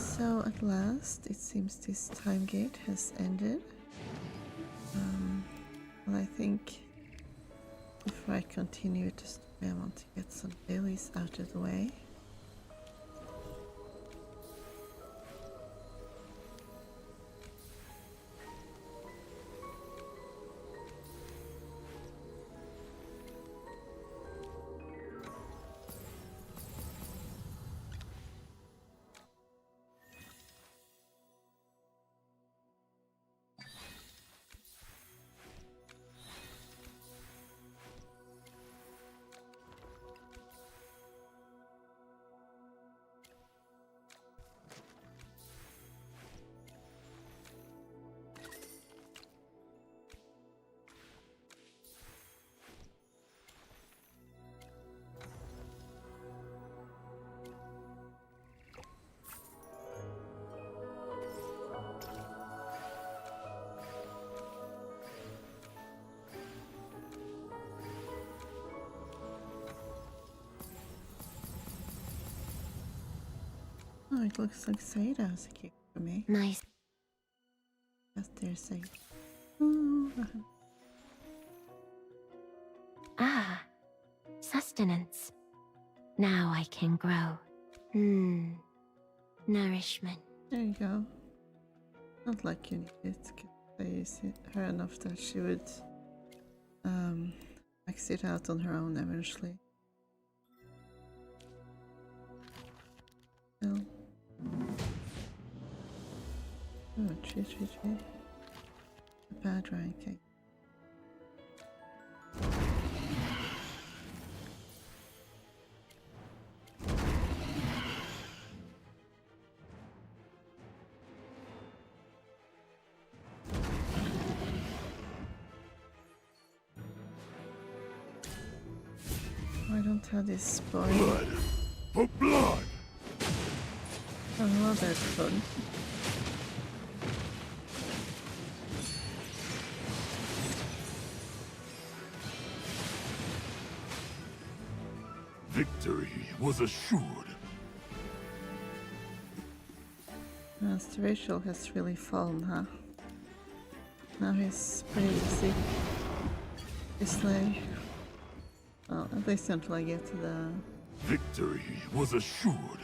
So at last, it seems this time gate has ended. Well, I think before I continue to story, I want to get some dailies out of the way. Oh, it looks like Saida has a gift for me. Nice. Yes, there's Saida. Ooh. Ah, sustenance. Now I can grow. Nourishment. There you go. Not like you need it. I use her enough that she would max it out on her own eventually. No. Oh, tree. A bad ranking. Why don't have this spoil? Blood for blood! Oh, that's fun. Victory was assured. Master Rachel has really fallen, huh? Now he's pretty easy to slay. Well, at least until I get to the... Victory was assured.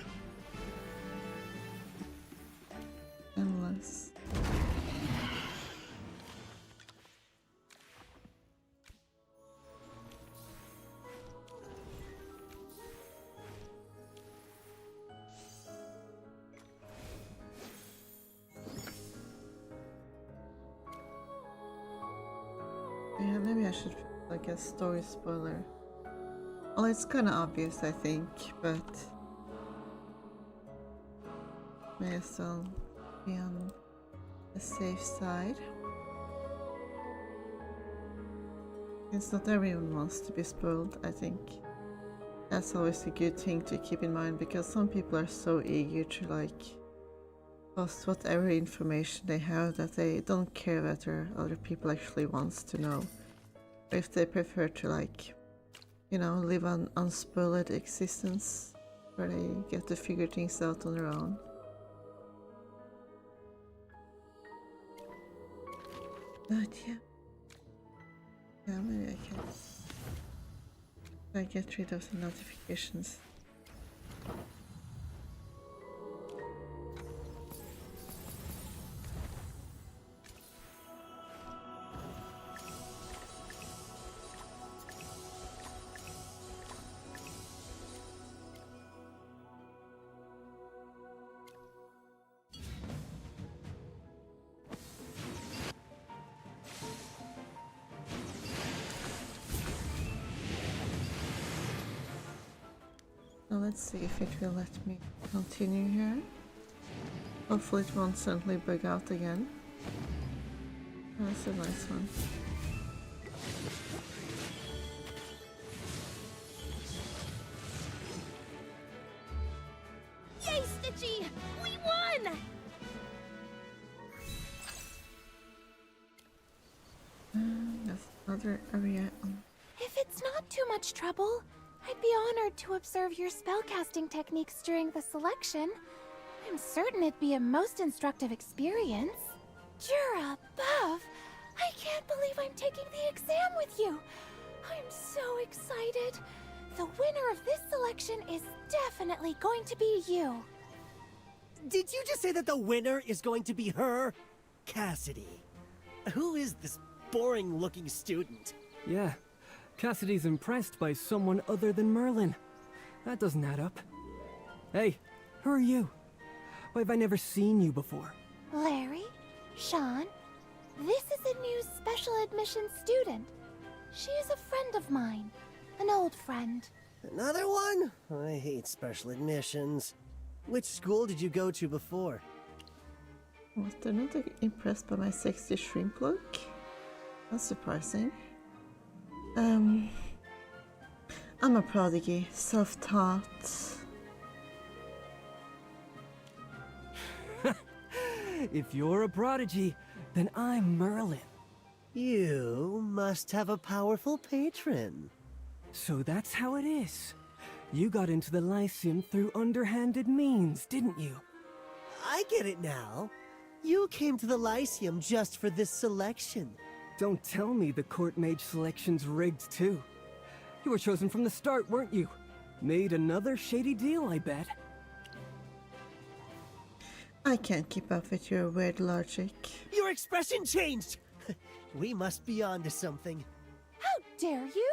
endless. Yeah, maybe I should like a story spoiler. Well, it's kind of obvious, I think, but may as well be on the safe side. Since not everyone wants to be spoiled, I think that's always a good thing to keep in mind, because some people are so eager to like post whatever information they have that they don't care whether other people actually wants to know. Or if they prefer to like, you know, live an unspoiled existence where they get to figure things out on their own. But yeah, maybe I can. I get rid of the notifications. Now let's see if it will let me continue here. Hopefully it won't suddenly bug out again. That's a nice one. Yay, Stitchy! We won! That's another area on. If it's not too much trouble, I'd be honored to observe your spellcasting techniques during the selection. I'm certain it'd be a most instructive experience. You're above. I can't believe I'm taking the exam with you. I'm so excited. The winner of this selection is definitely going to be you. Did you just say that the winner is going to be her? Cassidy. Who is this boring-looking student? Yeah, Cassidy's impressed by someone other than Merlin. That doesn't add up. Hey, who are you? Why have I never seen you before? Larry, Sean, this is a new special admission student. She is a friend of mine, an old friend. Another one? I hate special admissions. Which school did you go to before? Was they not impressed by my sexy shrimp look? That's surprising. I'm a prodigy, self-taught. If you're a prodigy, then I'm Merlin. You must have a powerful patron. So that's how it is. You got into the Lyceum through underhanded means, didn't you? I get it now. You came to the Lyceum just for this selection. Don't tell me the court mage selection's rigged too. You were chosen from the start, weren't you? Made another shady deal, I bet. I can't keep up with your weird logic. Your expression changed! We must be on to something. How dare you?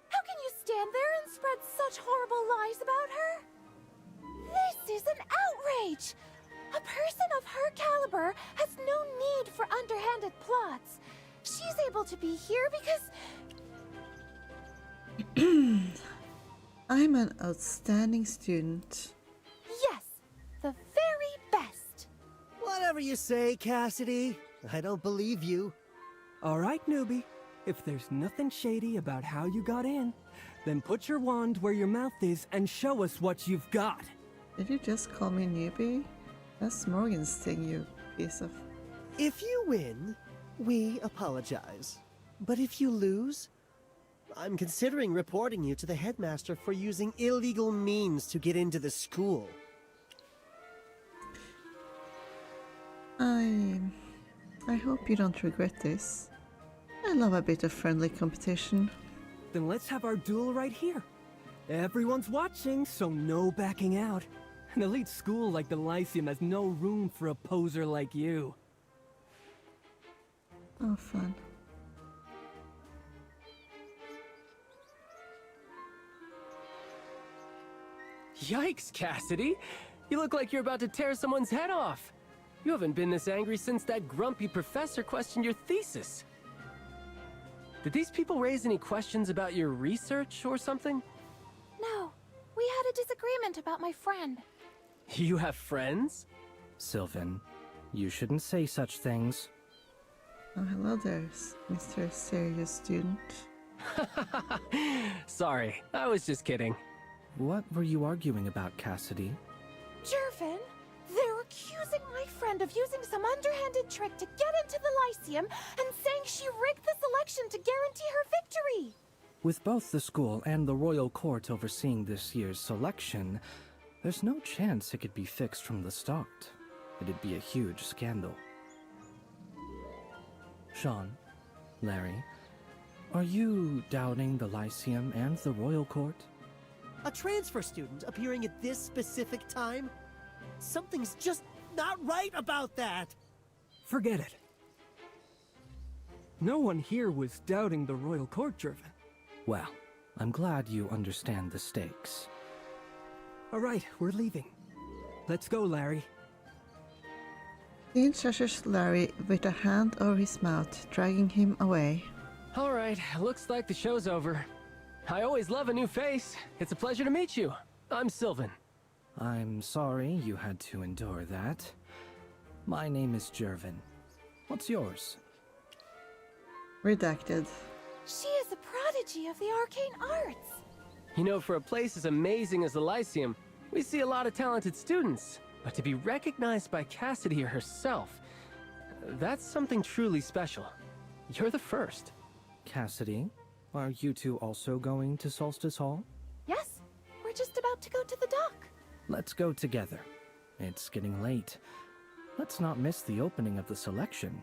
How can you stand there and spread such horrible lies about her? This is an outrage! A person of her caliber has no need for underhanded plots. She's able to be here because... I'm an outstanding student. Yes, the very best. Whatever you say, Cassidy. I don't believe you. All right, newbie. If there's nothing shady about how you got in, then put your wand where your mouth is and show us what you've got. Did you just call me newbie? That's Morgan's thing, you piece of... If you win, we apologize. But if you lose, I'm considering reporting you to the headmaster for using illegal means to get into the school. I hope you don't regret this. I love a bit of friendly competition. Then let's have our duel right here. Everyone's watching, so no backing out. An elite school like the Lyceum has no room for a poser like you. Oh, fun. Yikes, Cassidy! You look like you're about to tear someone's head off. You haven't been this angry since that grumpy professor questioned your thesis. Did these people raise any questions about your research or something? No, we had a disagreement about my friend. You have friends? Sylvan, you shouldn't say such things. Oh, hello there, Mr. Serious Student. Sorry, I was just kidding. What were you arguing about, Cassidy? Jervin, they're accusing my friend of using some underhanded trick to get into the Lyceum and saying she rigged the selection to guarantee her victory. With both the school and the royal court overseeing this year's selection, there's no chance it could be fixed from the start. It'd be a huge scandal. Sean, Larry, are you doubting the Lyceum and the royal court? A transfer student appearing at this specific time? Something's just not right about that! Forget it. No one here was doubting the royal court, Jervin. Well, I'm glad you understand the stakes. All right, we're leaving. Let's go, Larry. Dean ushers Larry with a hand over his mouth, dragging him away. Alright, looks like the show's over. I always love a new face. It's a pleasure to meet you. I'm Sylvan. I'm sorry you had to endure that. My name is Jervin. What's yours? Redacted. She is a prodigy of the arcane arts. You know, for a place as amazing as the Lyceum, we see a lot of talented students. But to be recognized by Cassidy herself, that's something truly special. You're the first. Cassidy, are you two also going to Solstice Hall? Yes, we're just about to go to the dock. Let's go together. It's getting late. Let's not miss the opening of the selection.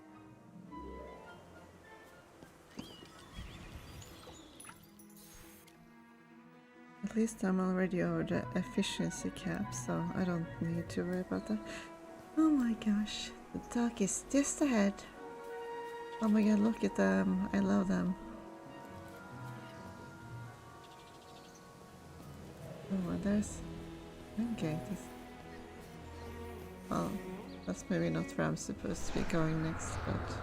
At least I'm already over the efficiency cap, so I don't need to worry about that. Oh my gosh, the duck is just ahead. Oh my god, look at them. I love them. Oh, and there's... Okay, this... Well, that's maybe not where I'm supposed to be going next, but...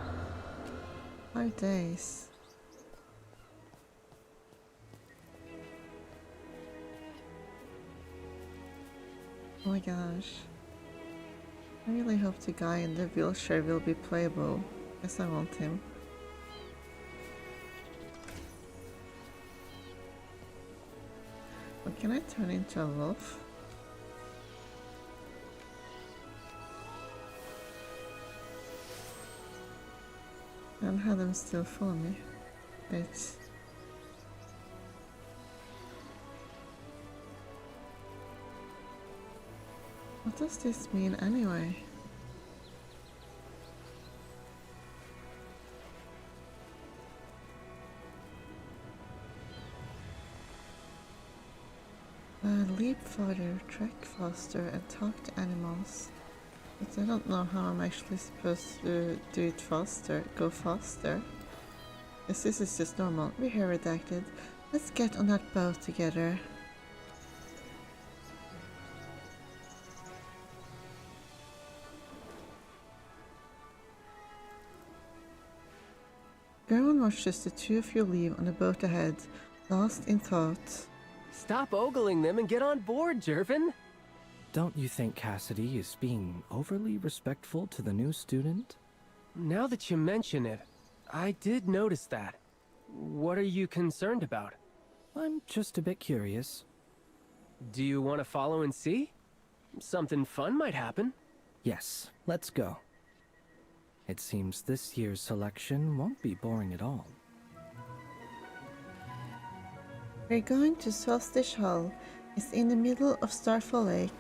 5 days. Oh my gosh. I really hope the guy in the wheelchair will be playable. Guess I want him. But can I turn into a wolf? And have them still follow me. Wait. What does this mean anyway? Leap farther, track faster, and talk to animals. But I don't know how I'm actually supposed to do it faster, go faster. Yes, this is just normal. We're here redacted. Let's get on that boat together. Everyone watches the two of you leave on the boat ahead, lost in thought. Stop ogling them and get on board, Jervin. Don't you think Cassidy is being overly respectful to the new student? Now that you mention it, I did notice that. What are you concerned about? I'm just a bit curious. Do you want to follow and see? Something fun might happen. Yes, let's go. It seems this year's selection won't be boring at all. We're going to Solstice Hall. It's in the middle of Starfall Lake.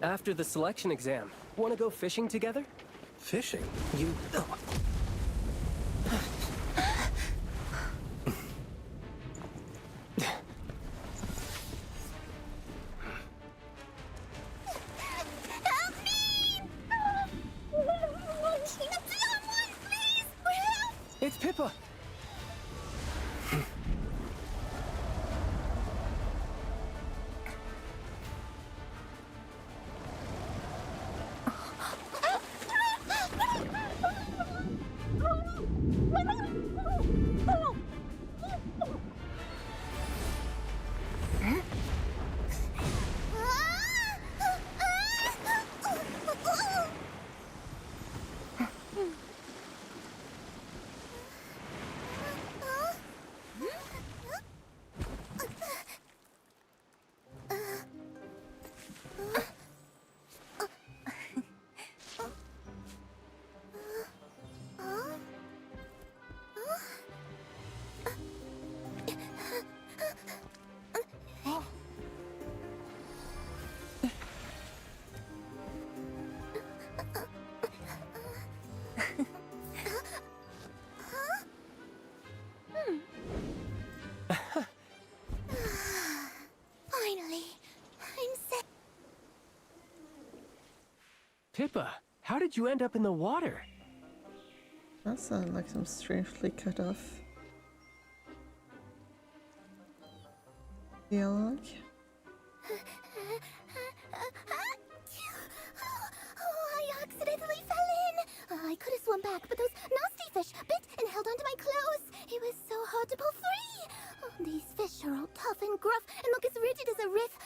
After the selection exam, want to go fishing together? Fishing? You... Help me! Someone, please! Help! It's Pippa! Finally, I'm set. Pippa, how did you end up in the water? That sounded like some strangely cut off dialogue. I accidentally fell in. I could have swum back, but those nasty fish bit and held onto my clothes. It was so hard to pull free. Oh, these fish are all tough and gruff and look as rigid as a reef.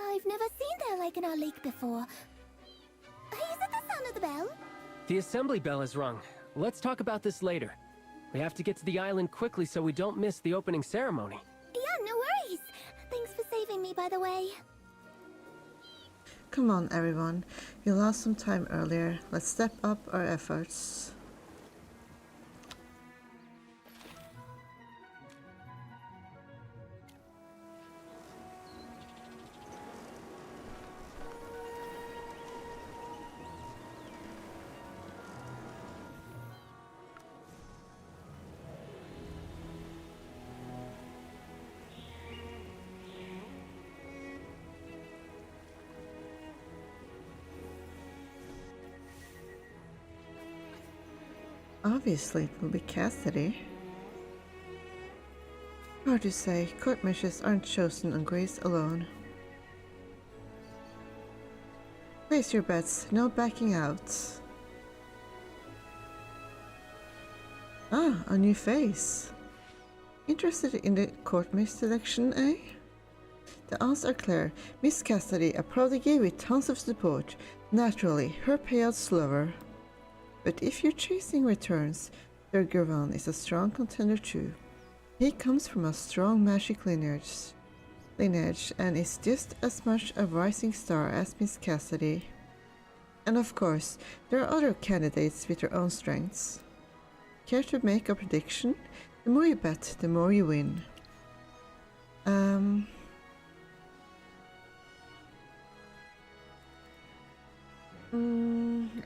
I've never seen their like in our lake before. Is it the sound of the bell? The assembly bell is rung. Let's talk about this later. We have to get to the island quickly so we don't miss the opening ceremony. Yeah, no worries. Thanks for saving me, by the way. Come on, everyone. We lost some time earlier. Let's step up our efforts. Obviously, it will be Cassidy. Hard to say, court matches aren't chosen on grace alone. Place your bets, no backing out. Ah, a new face. Interested in the court mage selection, eh? The odds are clear. Miss Cassidy, a prodigy with tons of support. Naturally, her payout's lower. But if you're chasing returns, Sir Gervan is a strong contender too. He comes from a strong magic lineage and is just as much a rising star as Miss Cassidy. And of course, there are other candidates with their own strengths. Care to make a prediction? The more you bet, the more you win.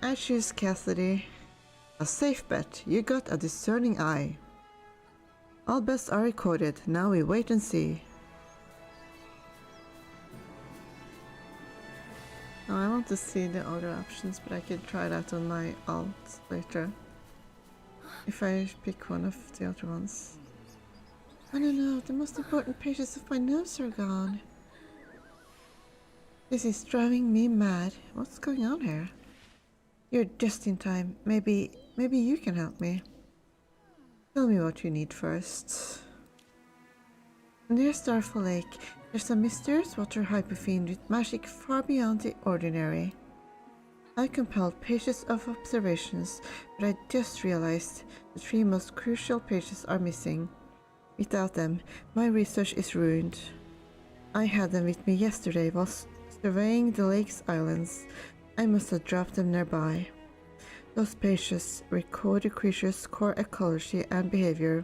I choose Cassidy. A safe bet, you got a discerning eye. All bets are recorded, now we wait and see. Now I want to see the other options, but I can try that on my alt later. If I pick one of the other ones. I don't know, the most important pages of my notes are gone. This is driving me mad. What's going on here? You're just in time. Maybe you can help me. Tell me what you need first. Near Starfall Lake, there's a mysterious water hypofiend with magic far beyond the ordinary. I compiled pages of observations, but I just realized the 3 most crucial pages are missing. Without them, my research is ruined. I had them with me yesterday while surveying the lake's islands. I must have dropped them nearby. Those pages record the creature's core ecology and behavior.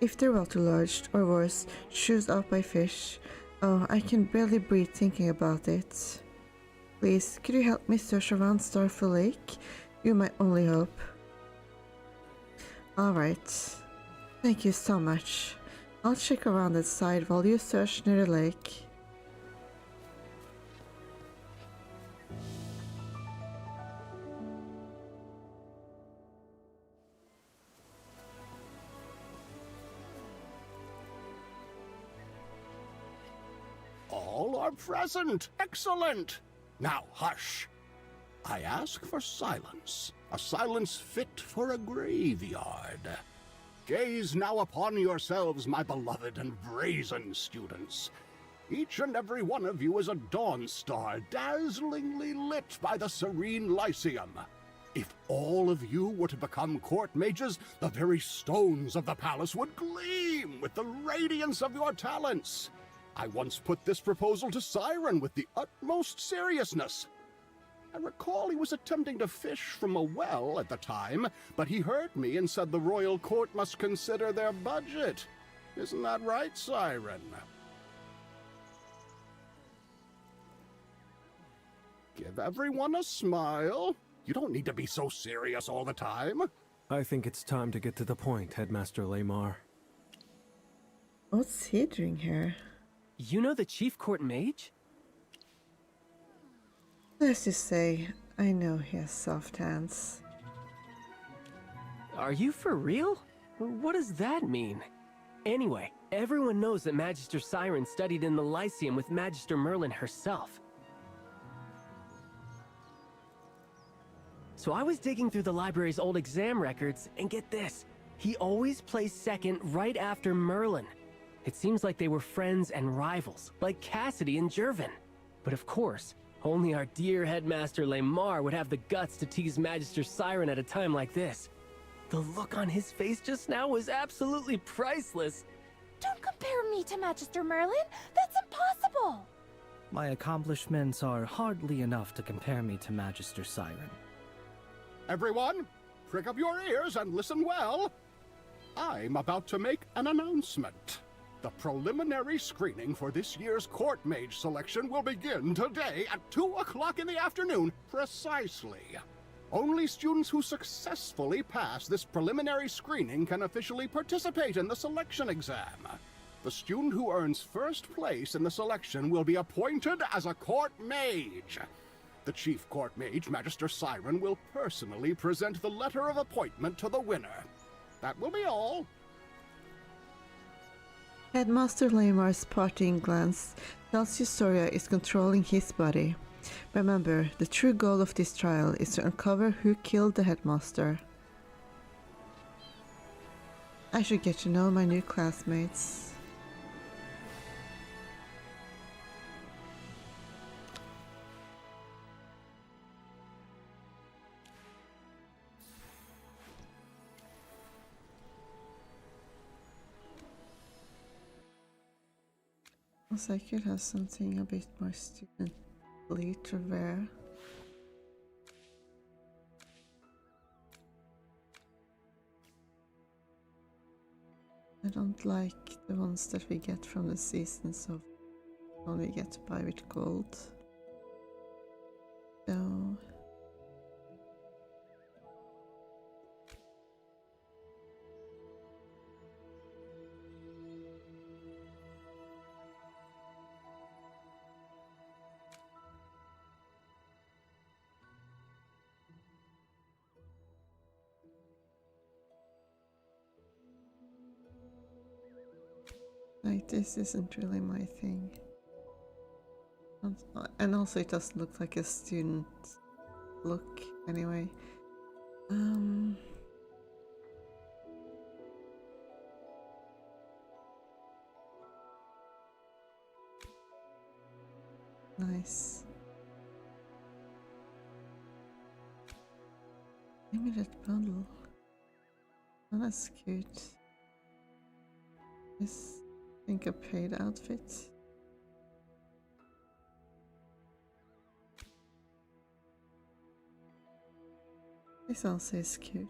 If they're waterlogged, or worse, chewed up by fish, oh, I can barely breathe thinking about it. Please, could you help me search around Starfall Lake? You're my only hope. Alright. Thank you so much. I'll check around that side while you search near the lake. All are present. Excellent. Now hush. I ask for silence. A silence fit for a graveyard. Gaze now upon yourselves, my beloved and brazen students. Each and every one of you is a dawn star, dazzlingly lit by the serene Lyceum. If all of you were to become court mages, the very stones of the palace would gleam with the radiance of your talents. I once put this proposal to Siren with the utmost seriousness. I recall he was attempting to fish from a well at the time, but he heard me and said the royal court must consider their budget. Isn't that right, Siren? Give everyone a smile. You don't need to be so serious all the time. I think it's time to get to the point, Headmaster Lamar. What's he doing here? You know the chief court mage? Let's just say, I know he has soft hands. Are you for real? What does that mean? Anyway, everyone knows that Magister Siren studied in the Lyceum with Magister Merlin herself. So I was digging through the library's old exam records, and get this, he always placed second right after Merlin. It seems like they were friends and rivals, like Cassidy and Jervin. But of course, Only our dear headmaster Lamar would have the guts to tease Magister Siren at a time like this. The look on his face just now was absolutely priceless. Don't compare me to Magister Merlin. That's impossible. My accomplishments are hardly enough to compare me to Magister Siren. Everyone, prick up your ears and listen well. I'm about to make an announcement. The preliminary screening for this year's court mage selection will begin today at 2 o'clock in the afternoon, precisely. Only students who successfully pass this preliminary screening can officially participate in the selection exam. The student who earns first place in the selection will be appointed as a court mage. The chief court mage, Magister Siren, will personally present the letter of appointment to the winner. That will be all. Headmaster Lamar's parting glance tells Euphoria is controlling his body. Remember, the true goal of this trial is to uncover who killed the headmaster. I should get to know my new classmates. Also, I could have something a bit more studently to wear. I don't like the ones that we get from the season, so only get to buy with gold. So like, this isn't really my thing. And also it doesn't look like a student look anyway. Nice. Give me that bundle. Oh, that's cute. This, I think, a paid outfit. This also is cute.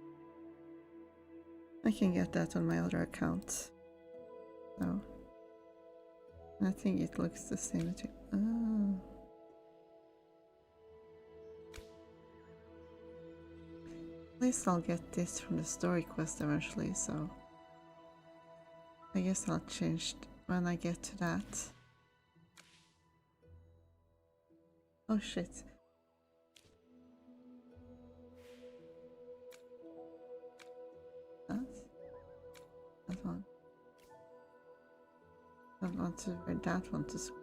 I can get that on my other account. So I think it looks the same too. Oh. At least I'll get this from the story quest eventually, so I guess I'll change when I get to that. Oh shit. That one. I don't want to wear that one to school.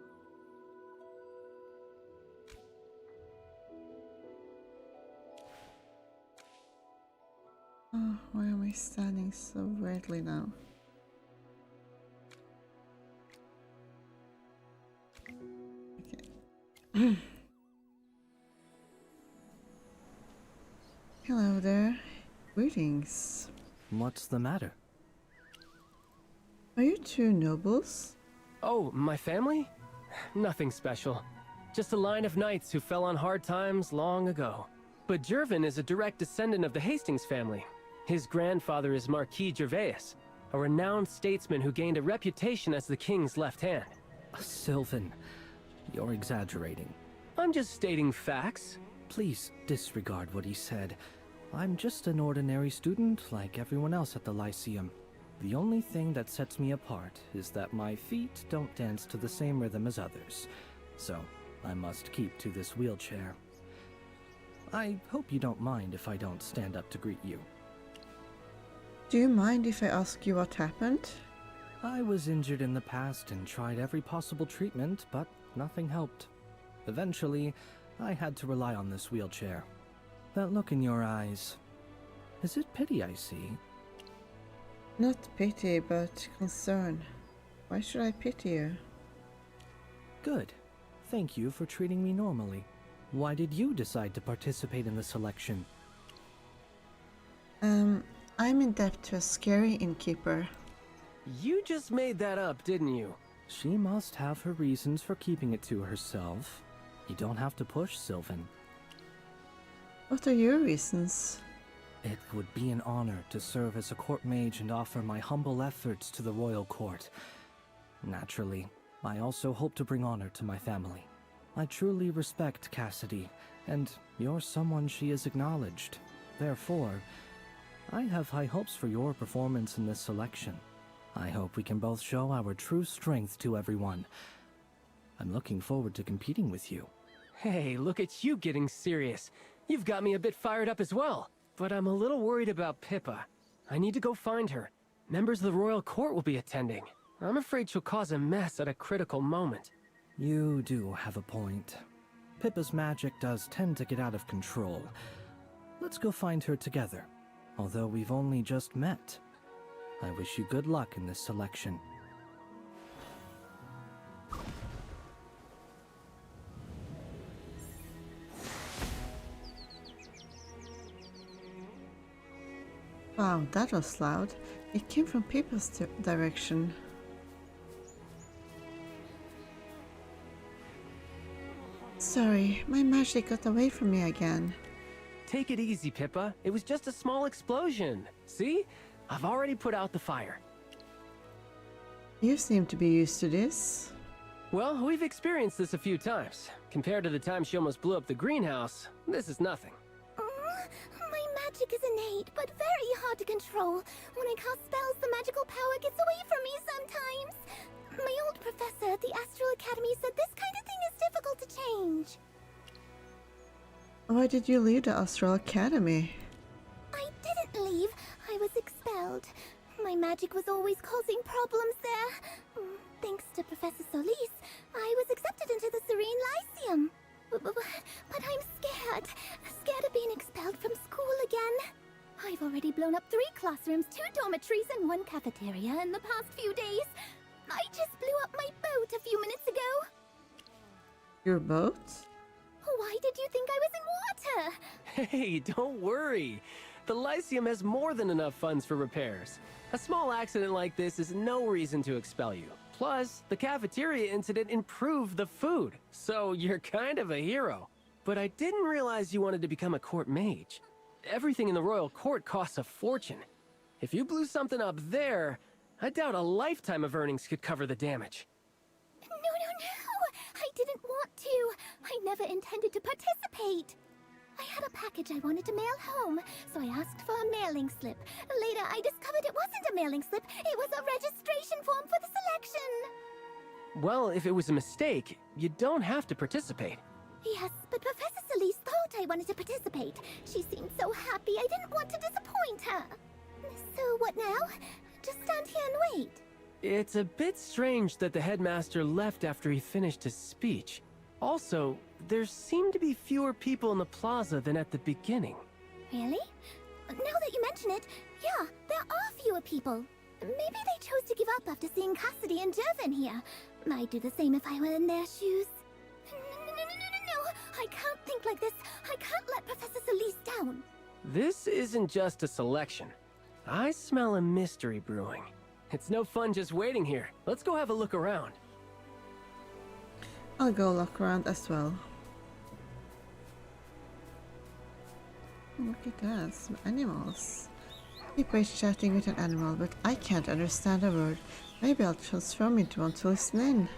Oh, why am I standing so weirdly now? Okay. Hello there. Greetings. What's the matter? Are you two nobles? Oh, my family? Nothing special. Just a line of knights who fell on hard times long ago. But Jervin is a direct descendant of the Hastings family. His grandfather is Marquis Gervais, a renowned statesman who gained a reputation as the king's left hand. Sylvan, you're exaggerating. I'm just stating facts. Please disregard what he said. I'm just an ordinary student like everyone else at the Lyceum. The only thing that sets me apart is that my feet don't dance to the same rhythm as others. So, I must keep to this wheelchair. I hope you don't mind if I don't stand up to greet you. Do you mind if I ask you what happened? I was injured in the past and tried every possible treatment, but nothing helped. Eventually, I had to rely on this wheelchair. That look in your eyes, is it pity I see? Not pity, but concern. Why should I pity you? Good. Thank you for treating me normally. Why did you decide to participate in the selection? I'm in debt to a scary innkeeper. You just made that up, didn't you? She must have her reasons for keeping it to herself. You don't have to push, Sylvan. What are your reasons? It would be an honor to serve as a court mage and offer my humble efforts to the royal court. Naturally, I also hope to bring honor to my family. I truly respect Cassidy, and you're someone she has acknowledged. Therefore, I have high hopes for your performance in this selection. I hope we can both show our true strength to everyone. I'm looking forward to competing with you. Hey, look at you getting serious. You've got me a bit fired up as well. But I'm a little worried about Pippa. I need to go find her. Members of the royal court will be attending. I'm afraid she'll cause a mess at a critical moment. You do have a point. Pippa's magic does tend to get out of control. Let's go find her together, although we've only just met. I wish you good luck in this selection. Wow, that was loud. It came from Pippa's direction. Sorry, my magic got away from me again. Take it easy, Pippa. It was just a small explosion. See? I've already put out the fire. You seem to be used to this. Well, we've experienced this a few times. Compared to the time she almost blew up the greenhouse, this is nothing. My magic is innate, but very hard to control. When I cast spells, the magical power gets away from me sometimes. My old professor at the Astral Academy said this kind of thing is difficult to change. Why did you leave the Astral Academy? I didn't leave. I was expelled. My magic was always causing problems there. Thanks to Professor Solis, I was accepted into the Serene Lyceum. But I'm scared. Scared of being expelled from school again. I've already blown up 3 classrooms, 2 dormitories, and 1 cafeteria in the past few days. I just blew up my boat a few minutes ago. Your boat? Why did you think I was in water? Hey, don't worry. The Lyceum has more than enough funds for repairs. A small accident like this is no reason to expel you. Plus, the cafeteria incident improved the food, so you're kind of a hero. But I didn't realize you wanted to become a court mage. Everything in the royal court costs a fortune. If you blew something up there, I doubt a lifetime of earnings could cover the damage. No. I didn't want to. I never intended to participate. I had a package I wanted to mail home, so I asked for a mailing slip. Later, I discovered it wasn't a mailing slip. It was a registration form for the selection. Well, if it was a mistake, you don't have to participate. Yes, but Professor Solis thought I wanted to participate. She seemed so happy I didn't want to disappoint her. So what now? Just stand here and wait. It's a bit strange that the headmaster left after he finished his speech. Also, there seem to be fewer people in the plaza than at the beginning. Really? Now that you mention it, yeah, there are fewer people. Maybe they chose to give up after seeing Cassidy and Jervin here. I'd do the same if I were in their shoes. No. I can't think like this. I can't let Professor Solis down. This isn't just a selection. I smell a mystery brewing. It's no fun just waiting here. Let's go have a look around. I'll go look around as well. Look at that, some animals. People is chatting with an animal, but I can't understand a word. Maybe I'll transform into one to listen in.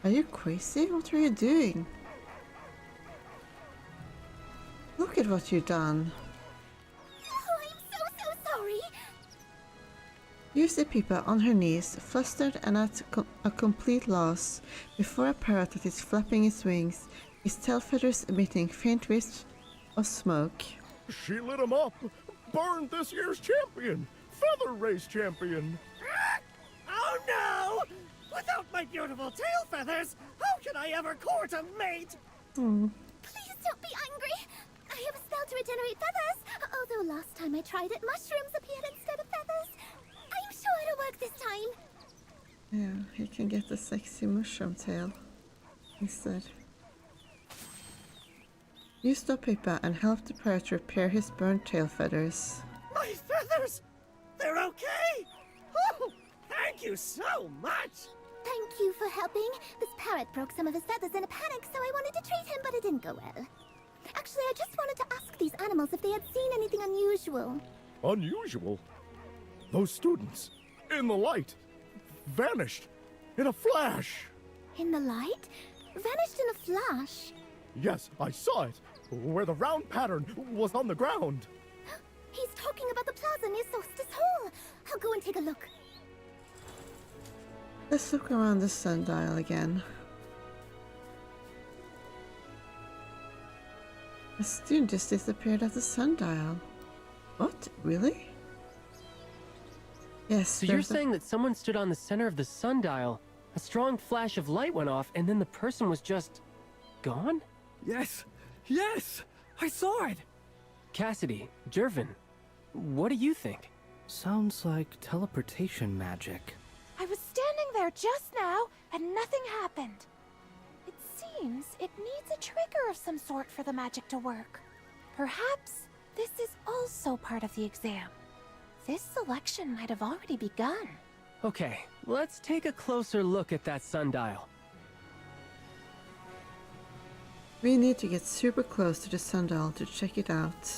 Are you crazy? What are you doing? Look at what you've done. Oh, I'm so sorry. You see Pippa on her knees, flustered and at a complete loss, before a parrot that is flapping its wings, its tail feathers emitting faint wisps of smoke. She lit him up. Burned this year's champion. Feather race champion. Oh no! Without my beautiful tail feathers, how can I ever court a mate? Please don't be angry. I have a spell to regenerate feathers. Although last time I tried it, mushrooms appeared instead of feathers. I'm sure it'll work this time. Yeah, he can get the sexy mushroom tail. instead. You stop Pippa and help the pirate repair his burnt tail feathers. My feathers! They're okay! Oh, thank you so much! Thank you for helping. This parrot broke some of his feathers in a panic, so I wanted to treat him, but it didn't go well. Actually, I just wanted to ask these animals if they had seen anything unusual. Unusual? Those students, in the light, vanished in a flash. In the light? Vanished in a flash? Yes, I saw it, where the round pattern was on the ground. He's talking about the plaza near Solstice Hall. I'll go and take a look. Let's look around the sundial again. A student just disappeared at the sundial. What? Really? Yes, So you're saying that someone stood on the center of the sundial, a strong flash of light went off, and then the person was just gone? Yes! Yes! I saw it! Cassidy, Jervin, what do you think? Sounds like teleportation magic. I was standing there just now, and nothing happened. It seems it needs a trigger of some sort for the magic to work. Perhaps this is also part of the exam. This selection might have already begun. Okay, let's take a closer look at that sundial. We need to get super close to the sundial to check it out.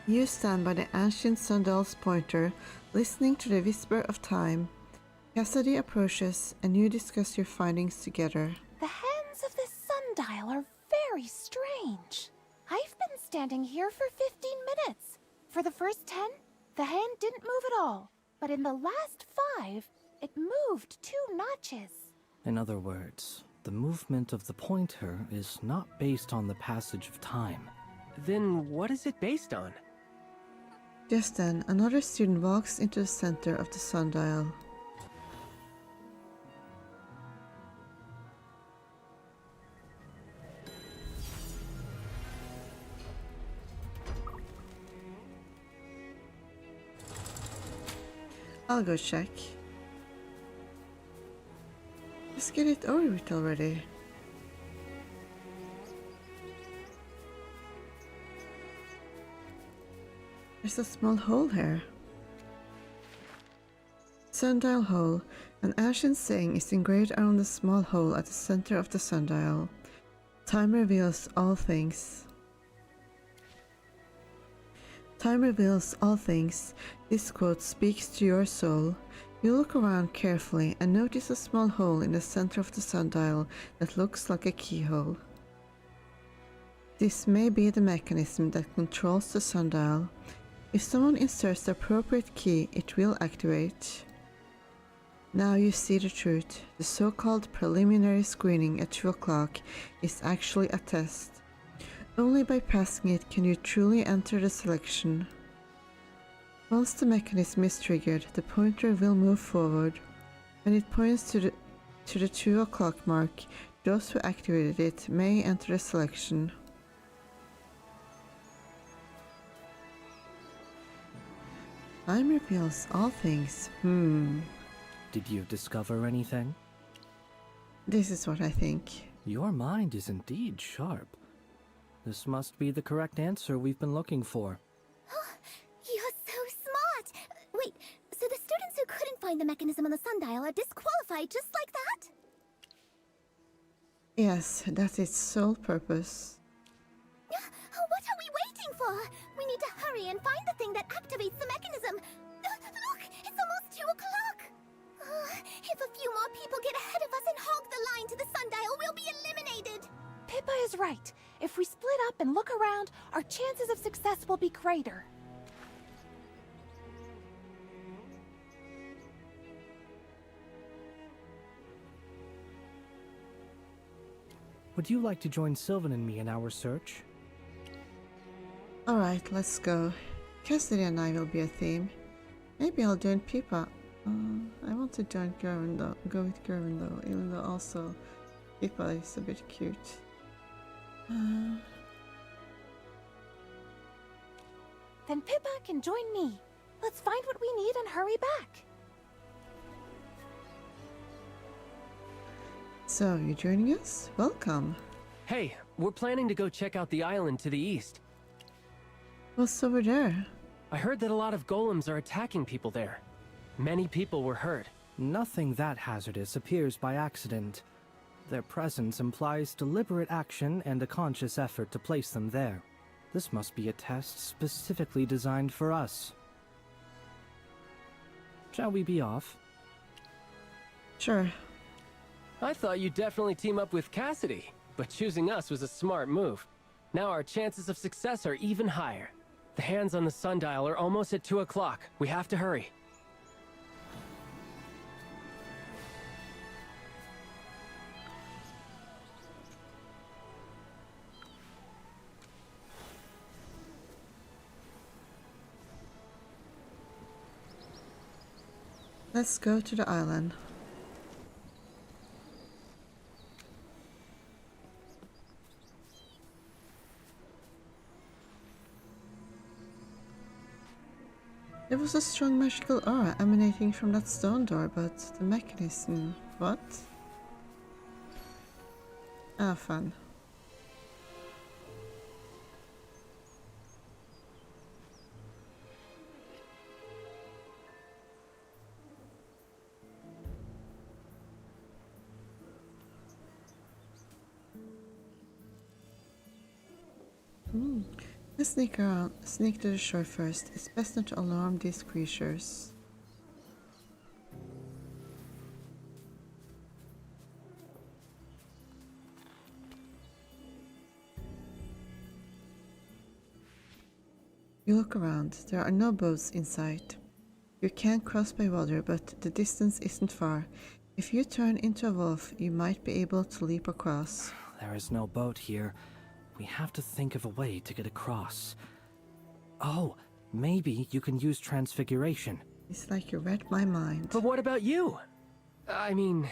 You stand by the ancient sundial's pointer, listening to the whisper of time. Cassidy approaches, and you discuss your findings together. The hands of this sundial are very strange. I've been standing here for 15 minutes. For the first 10, the hand didn't move at all. But in the last 5, it moved 2 notches. In other words, the movement of the pointer is not based on the passage of time. Then what is it based on? Just then, another student walks into the center of the sundial. I'll go check. Let's get it over with already. There's a small hole here. Sundial hole. An ancient saying is engraved around the small hole at the center of the sundial. Time reveals all things. Time reveals all things. This quote speaks to your soul. You look around carefully and notice a small hole in the center of the sundial that looks like a keyhole. This may be the mechanism that controls the sundial. If someone inserts the appropriate key, it will activate. Now you see the truth. The so-called preliminary screening at 2 o'clock is actually a test. Only by passing it can you truly enter the selection. Once the mechanism is triggered, the pointer will move forward. When it points to the 2 o'clock mark, those who activated it may enter the selection. Time reveals all things. Did you discover anything? This is what I think. Your mind is indeed sharp. This must be the correct answer we've been looking for. You're so smart! Wait, so the students who couldn't find the mechanism on the sundial are disqualified just like that? Yes, that's its sole purpose. What are we waiting for? We need to hurry and find the thing that activates the mechanism. Look, it's almost 2 o'clock. If a few more people get ahead of us and hog the line to the sundial, we'll be eliminated. Pippa is right. If we split up and look around, our chances of success will be greater. Would you like to join Sylvan and me in our search? Alright, let's go. Cassidy and I will be a theme. Maybe I'll join Pippa. I want to join Gerwin though. Go with Gerwin though, even though also Pippa is a bit cute. Then Pippa can join me. Let's find what we need and hurry back. So, you joining us? Welcome. Hey, we're planning to go check out the island to the east. What's over there? I heard that a lot of golems are attacking people there. Many people were hurt. Nothing that hazardous appears by accident. Their presence implies deliberate action and a conscious effort to place them there. This must be a test specifically designed for us. Shall we be off? Sure. I thought you'd definitely team up with Cassidy, but choosing us was a smart move. Now our chances of success are even higher. The hands on the sundial are almost at 2 o'clock. We have to hurry. Let's go to the island. There was a strong magical aura emanating from that stone door, but the mechanism... what? Ah, fun. Let's sneak around, sneak to the shore first. It's best not to alarm these creatures. You look around. There are no boats in sight. You can cross by water, but the distance isn't far. If you turn into a wolf, you might be able to leap across. There is no boat here. We have to think of a way to get across. Oh, maybe you can use transfiguration. It's like you read my mind. But what about you? I mean,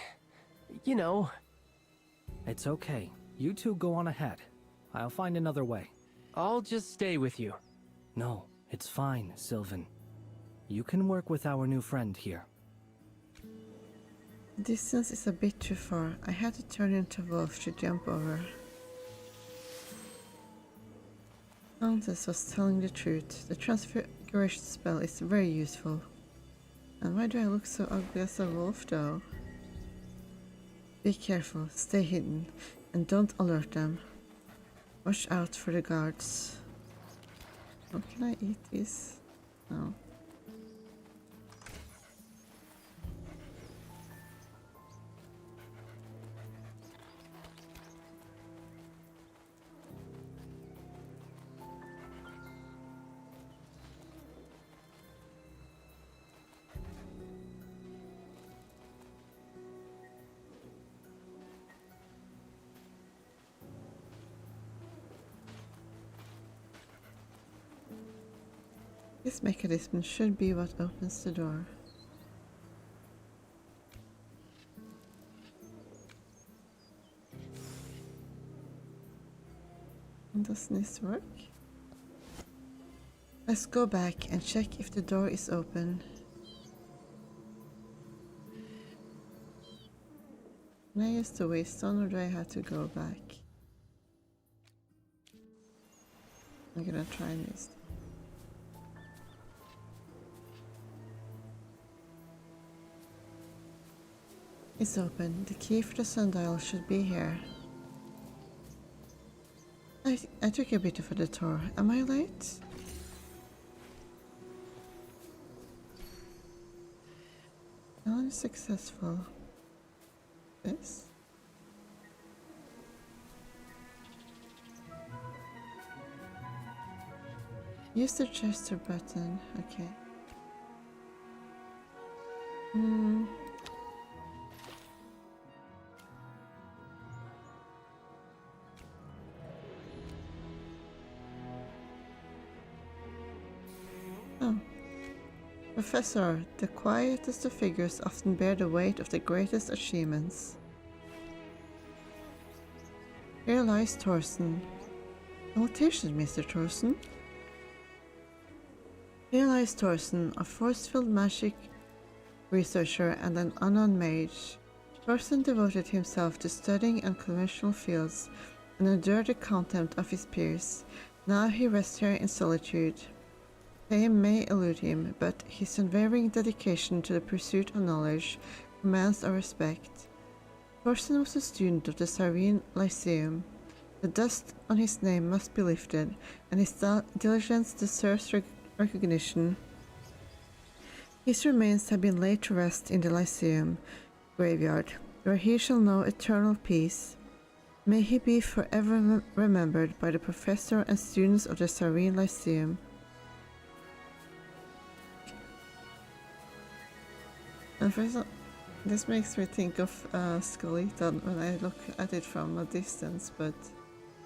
you know. It's okay. You two go on ahead. I'll find another way. I'll just stay with you. No, it's fine, Sylvan. You can work with our new friend here. The distance is a bit too far. I had to turn into a wolf to jump over. Countess was telling the truth. The transfiguration spell is very useful. And why do I look so ugly as a wolf though? Be careful, stay hidden, and don't alert them. Watch out for the guards. How can I eat this? No. This mechanism should be what opens the door. And doesn't this work? Let's go back and check if the door is open. Can I use the waystone or do I have to go back? I'm gonna try and use it. It's open. The key for the sundial should be here. I took a bit of a detour. Am I late? Unsuccessful. This? Use the gesture button. Okay. Oh. Professor, the quietest of figures often bear the weight of the greatest achievements. Here lies Thorsten. Salutations, Mr. Thorsten. Here lies Thorsten, a force-filled magic researcher and an unknown mage. Thorsten devoted himself to studying unconventional fields and endured the contempt of his peers. Now he rests here in solitude. Fame may elude him, but his unwavering dedication to the pursuit of knowledge commands our respect. Thorsten was a student of the Sarene Lyceum. The dust on his name must be lifted, and his diligence deserves recognition. His remains have been laid to rest in the Lyceum graveyard, where he shall know eternal peace. May he be forever remembered by the professor and students of the Sarene Lyceum. And this makes me think of Skeleton when I look at it from a distance, but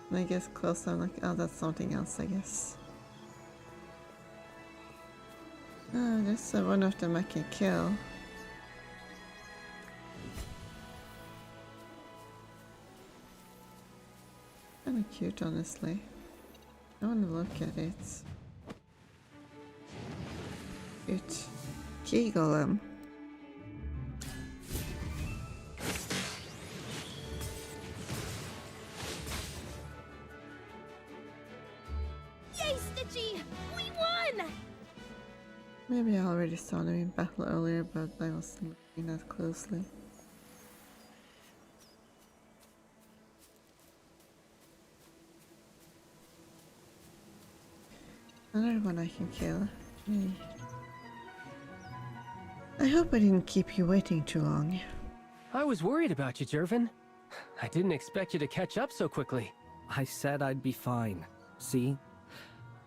when I get close I'm like, oh, that's something else, I guess. Oh, there's one of them I can kill. Kinda cute, honestly. I wanna look at it. Cute. Key golem. Yay, Stitchy! We won! Maybe I already saw them in battle earlier, but I wasn't looking that closely. Another one I can kill. Yay. I hope I didn't keep you waiting too long. I was worried about you, Jervin. I didn't expect you to catch up so quickly. I said I'd be fine. See?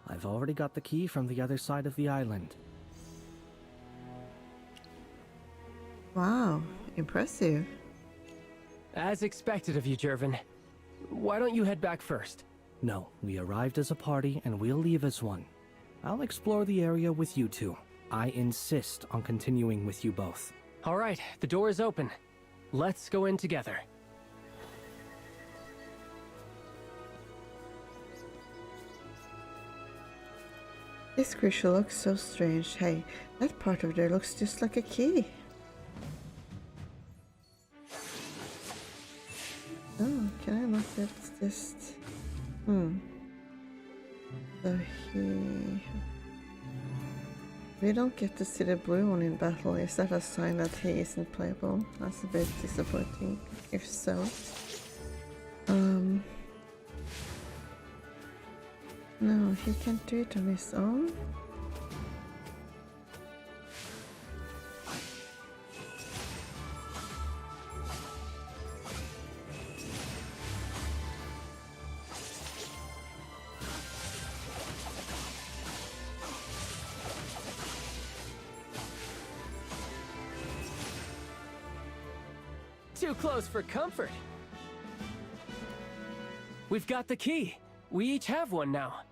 I've already got the key from the other side of the island. Wow, impressive. As expected of you, Jervin. Why don't you head back first? No, we arrived as a party and we'll leave as one. I'll explore the area with you two. I insist on continuing with you both. All right, the door is open. Let's go in together. This creature looks so strange. Hey, that part of there looks just like a key. Oh, can I not get this? So we don't get to see the blue one in battle. Is that a sign that he isn't playable? That's a bit disappointing, if so. No, he can't do it on his own. Too close for comfort. We've got the key. We each have one now.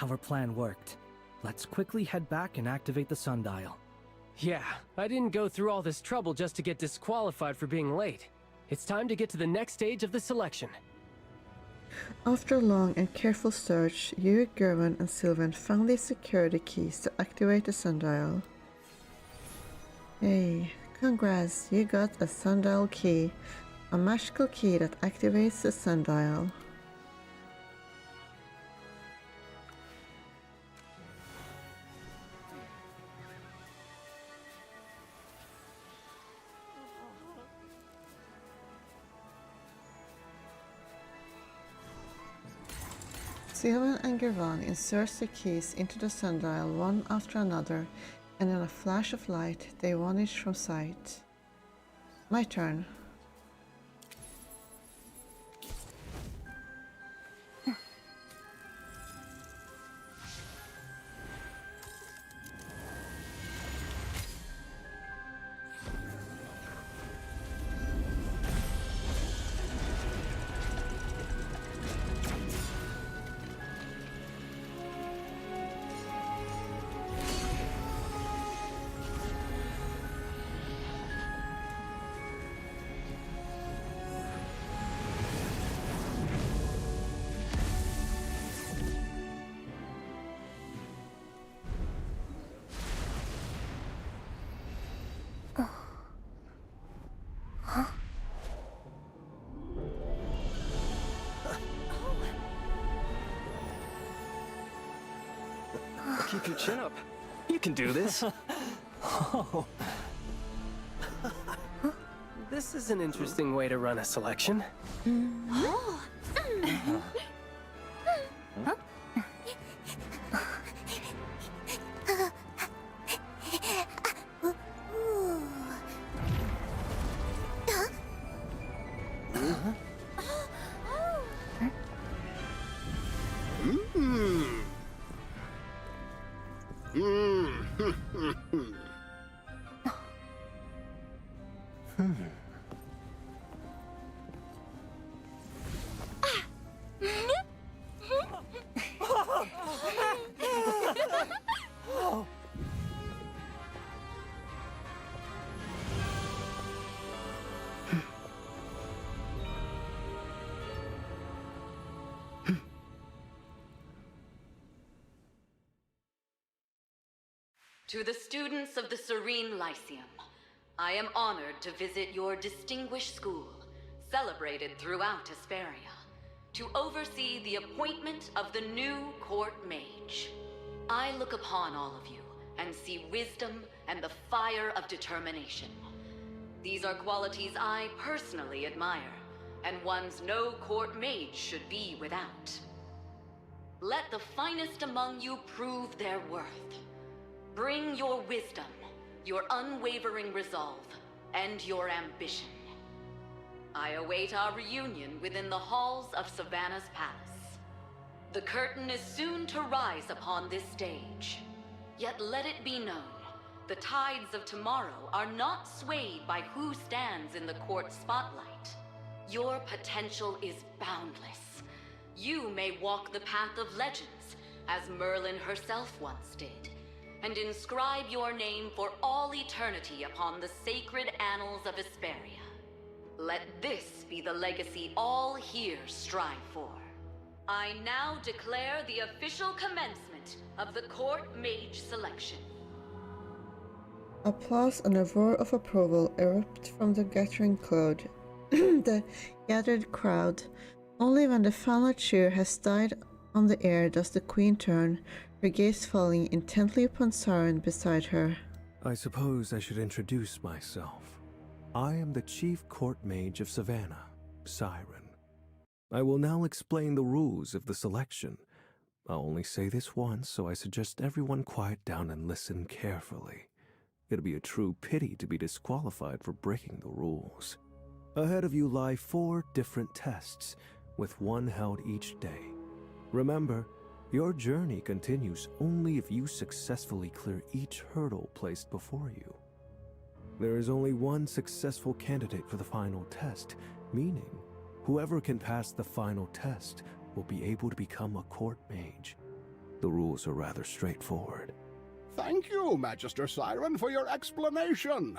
Our plan worked. Let's quickly head back and activate the sundial. Yeah, I didn't go through all this trouble just to get disqualified for being late. It's time to get to the next stage of the selection. After a long and careful search, you, Gerwin, and Sylvan finally secured the keys to activate the sundial. Hey, congrats, you got a sundial key. A magical key that activates the sundial. Sylvan and Gervan insert the keys into the sundial one after another, and in a flash of light, they vanish from sight. My turn. Keep your chin up. You can do this. Oh. This is an interesting way to run a selection. To the students of the Serene Lyceum, I am honored to visit your distinguished school, celebrated throughout Hesperia, to oversee the appointment of the new court mage. I look upon all of you and see wisdom and the fire of determination. These are qualities I personally admire, and ones no court mage should be without. Let the finest among you prove their worth. Bring your wisdom, your unwavering resolve, and your ambition. I await our reunion within the halls of Savannah's palace. The curtain is soon to rise upon this stage. Yet let it be known, the tides of tomorrow are not swayed by who stands in the court spotlight. Your potential is boundless. You may walk the path of legends, as Merlin herself once did, and inscribe your name for all eternity upon the sacred annals of Hesperia. Let this be the legacy all here strive for. I now declare the official commencement of the court mage selection. Applause and a roar of approval erupt from the gathering crowd. The gathered crowd. Only when the final cheer has died on the air does the queen turn, her gaze falling intently upon Siren beside her. I suppose I should introduce myself. I am the chief court mage of Savannah, Siren. I will now explain the rules of the selection. I'll only say this once, so I suggest everyone quiet down and listen carefully. It'd be a true pity to be disqualified for breaking the rules. Ahead of you lie 4 different tests, with one held each day. Remember, your journey continues only if you successfully clear each hurdle placed before you. There is only one successful candidate for the final test, meaning whoever can pass the final test will be able to become a court mage. The rules are rather straightforward. Thank you, Magister Siren, for your explanation.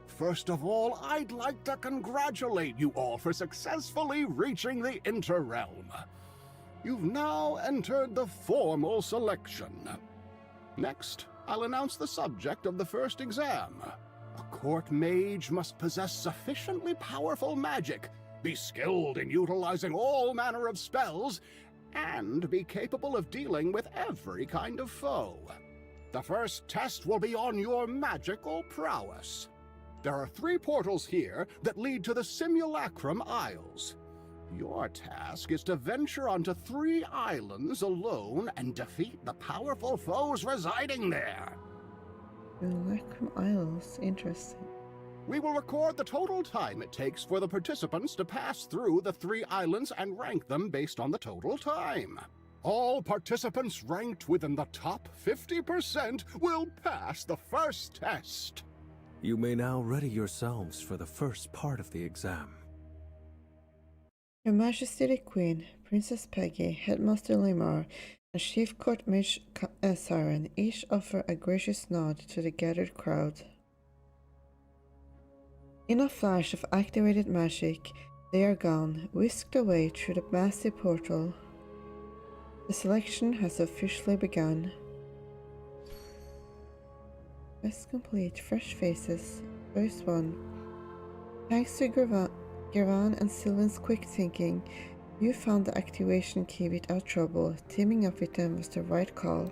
First of all, I'd like to congratulate you all for successfully reaching the Interrealm. You've now entered the formal selection. Next, I'll announce the subject of the first exam. A court mage must possess sufficiently powerful magic, be skilled in utilizing all manner of spells, and be capable of dealing with every kind of foe. The first test will be on your magical prowess. There are 3 portals here that lead to the Simulacrum Isles. Your task is to venture onto 3 islands alone and defeat the powerful foes residing there. Simulacrum Isles, interesting. We will record the total time it takes for the participants to pass through the 3 islands and rank them based on the total time. All participants ranked within the top 50% will pass the first test. You may now ready yourselves for the first part of the exam. Her Majesty the Queen, Princess Peggy, Headmaster Limar, and Chief Court Mage Siren each offer a gracious nod to the gathered crowd. In a flash of activated magic, they are gone, whisked away through the massive portal. The selection has officially begun. Quest complete, fresh faces, choice 1. Thanks to Girvan and Sylvan's quick thinking, you found the activation key without trouble. Teaming up with them was the right call.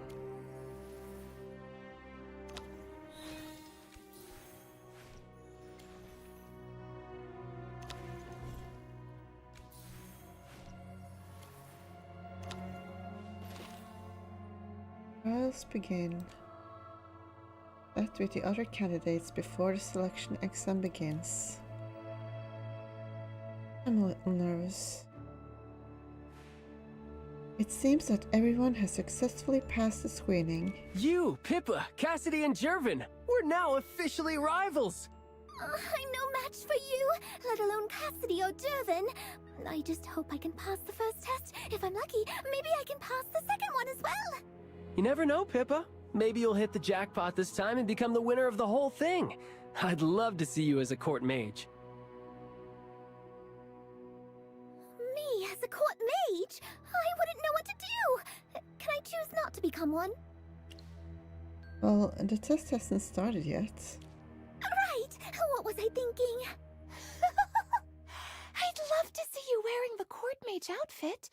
Trials begin. Chat with the other candidates before the selection exam begins. I'm a little nervous. It seems that everyone has successfully passed the screening. You, Pippa, Cassidy, and Jervin, we're now officially rivals! I'm no match for you, let alone Cassidy or Jervin. I just hope I can pass the first test. If I'm lucky, maybe I can pass the second one as well. You never know, Pippa. Maybe you'll hit the jackpot this time and become the winner of the whole thing. I'd love to see you as a court mage. Me as a court mage? I wouldn't know what to do. Can I choose not to become one? Well, the test hasn't started yet. Right! What was I thinking? I'd love to see you wearing the court mage outfit.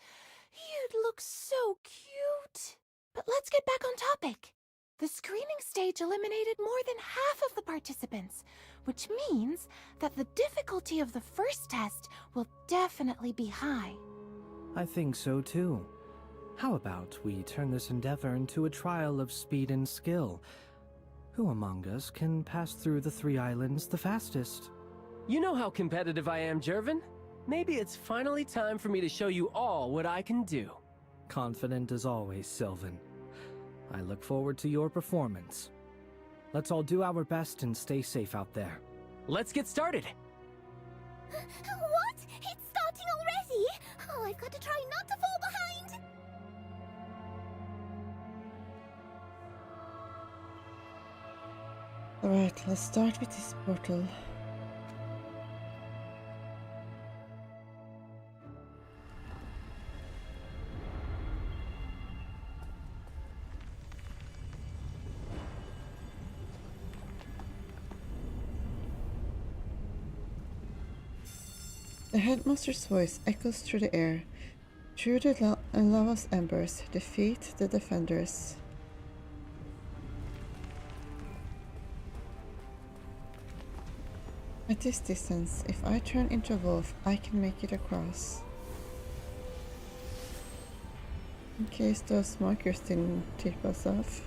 You'd look so cute. But let's get back on topic. The screening stage eliminated more than half of the participants, which means that the difficulty of the first test will definitely be high. I think so too. How about we turn this endeavor into a trial of speed and skill? Who among us can pass through the 3 islands the fastest? You know how competitive I am, Jervin. Maybe it's finally time for me to show you all what I can do. Confident as always, Sylvan. I look forward to your performance. Let's all do our best and stay safe out there. Let's get started! What? It's starting already? Oh, I've got to try not to fall behind. Alright, let's start with this portal. The headmaster's voice echoes through the air. Through the lava's embers, defeat the defenders. At this distance, if I turn into a wolf, I can make it across. In case those markers didn't tip us off.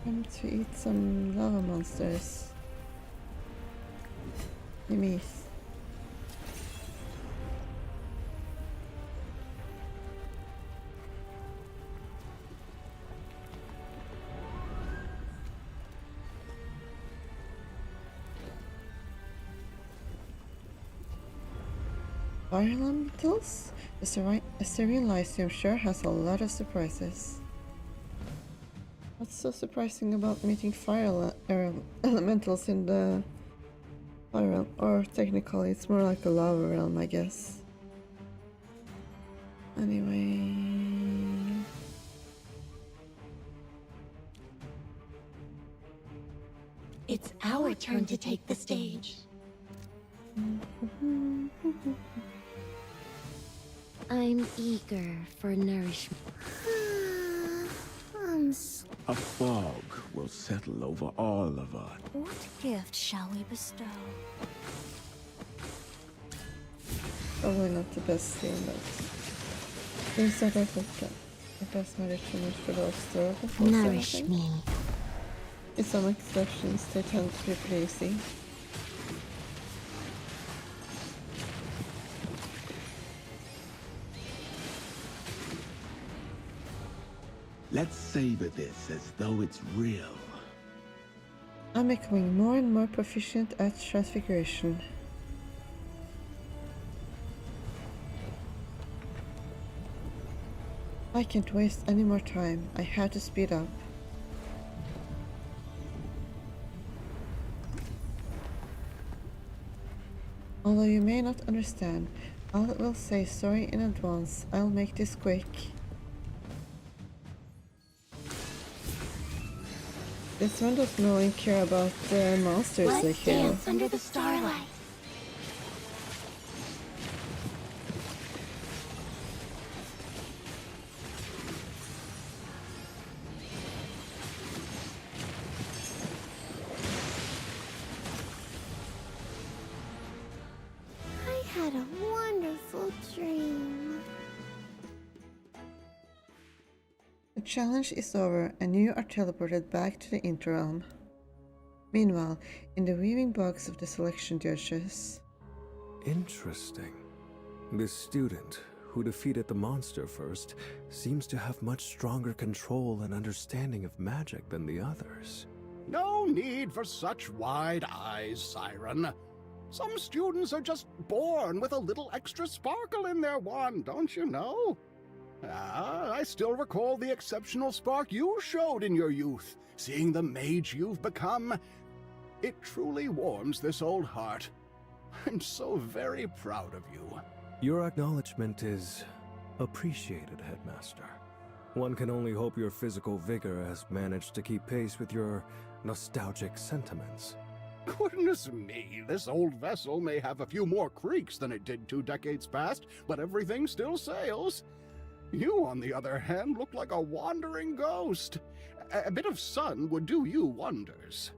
Time to eat some lava monsters. Yummies. Fire elementals? The Syrian Lyceum sure has a lot of surprises. What's so surprising about meeting fire elementals in the fire realm? Or technically, it's more like a lava realm, I guess. Anyway... It's our turn to take the stage. I'm eager for nourishment. A fog will settle over all of us. What gift shall we bestow? Probably not the best thing, but things that I think it does matter too much for those durable. Nourish me. In some exceptions, they tend to be pretty easy. Let's savor this as though it's real. I'm becoming more and more proficient at transfiguration. I can't waste any more time. I have to speed up. Although you may not understand, I will say sorry in advance. I'll make this quick. This one doesn't really care about the monsters they kill. Dance under the starlight. The challenge is over and you are teleported back to the Interrealm. Meanwhile, in the weaving box of the selection judges. Interesting. This student, who defeated the monster first, seems to have much stronger control and understanding of magic than the others. No need for such wide eyes, Siren. Some students are just born with a little extra sparkle in their wand, don't you know? I still recall the exceptional spark you showed in your youth, seeing the mage you've become. It truly warms this old heart. I'm so very proud of you. Your acknowledgement is appreciated, Headmaster. One can only hope your physical vigor has managed to keep pace with your nostalgic sentiments. Goodness me, this old vessel may have a few more creaks than it did 2 decades past, but everything still sails. You, on the other hand, look like a wandering ghost. A bit of sun would do you wonders.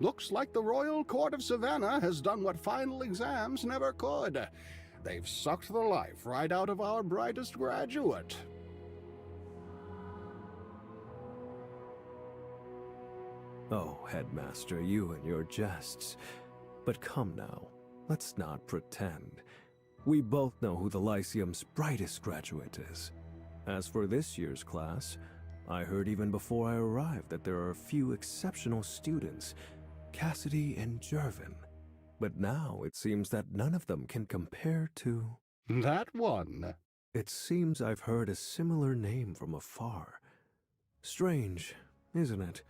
Looks like the Royal Court of Savannah has done what final exams never could. They've sucked the life right out of our brightest graduate. Oh, Headmaster, you and your jests. But come now, let's not pretend. We both know who the Lyceum's brightest graduate is. As for this year's class, I heard even before I arrived that there are a few exceptional students, Cassidy and Jervin. But now it seems that none of them can compare to... That one. It seems I've heard a similar name from afar. Strange, isn't it?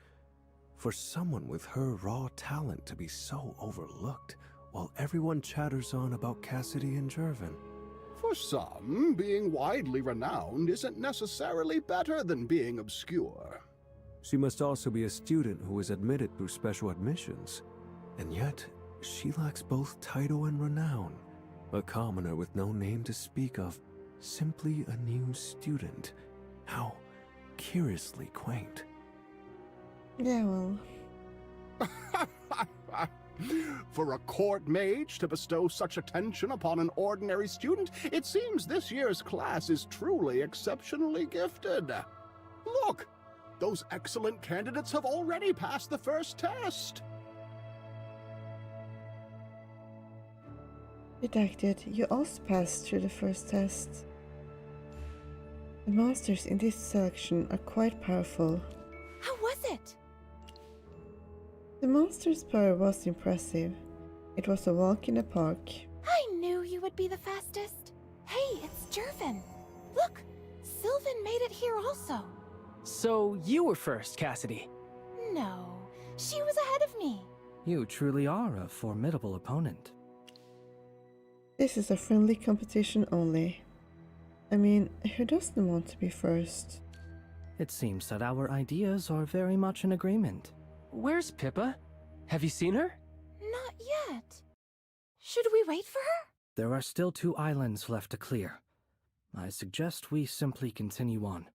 For someone with her raw talent to be so overlooked, while everyone chatters on about Cassidy and Jervin. For some, being widely renowned isn't necessarily better than being obscure. She must also be a student who was admitted through special admissions. And yet, she lacks both title and renown. A commoner with no name to speak of, simply a new student. How curiously quaint. Yeah, well... For a court mage to bestow such attention upon an ordinary student, it seems this year's class is truly exceptionally gifted. Look! Those excellent candidates have already passed the first test! Redacted, you also passed through the first test. The monsters in this selection are quite powerful. How was it? The monster's power was impressive. It was a walk in the park. I knew you would be the fastest. Hey, it's Jervin. Look, Sylvan made it here also. So you were first, Cassidy. No, she was ahead of me. You truly are a formidable opponent. This is a friendly competition only. I mean, who doesn't want to be first? It seems that our ideas are very much in agreement. Where's Pippa? Have you seen her? Not yet. Should we wait for her? There are still 2 islands left to clear. I suggest we simply continue on.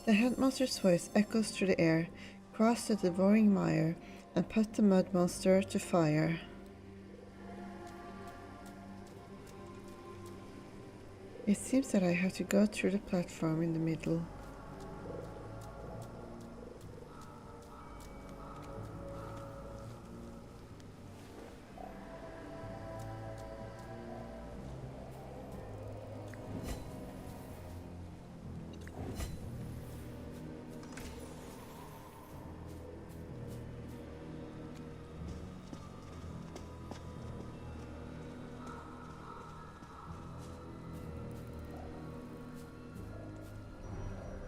The headmaster's voice echoes through the air, crossed the devouring mire, and put the mud monster to fire. It seems that I have to go through the platform in the middle.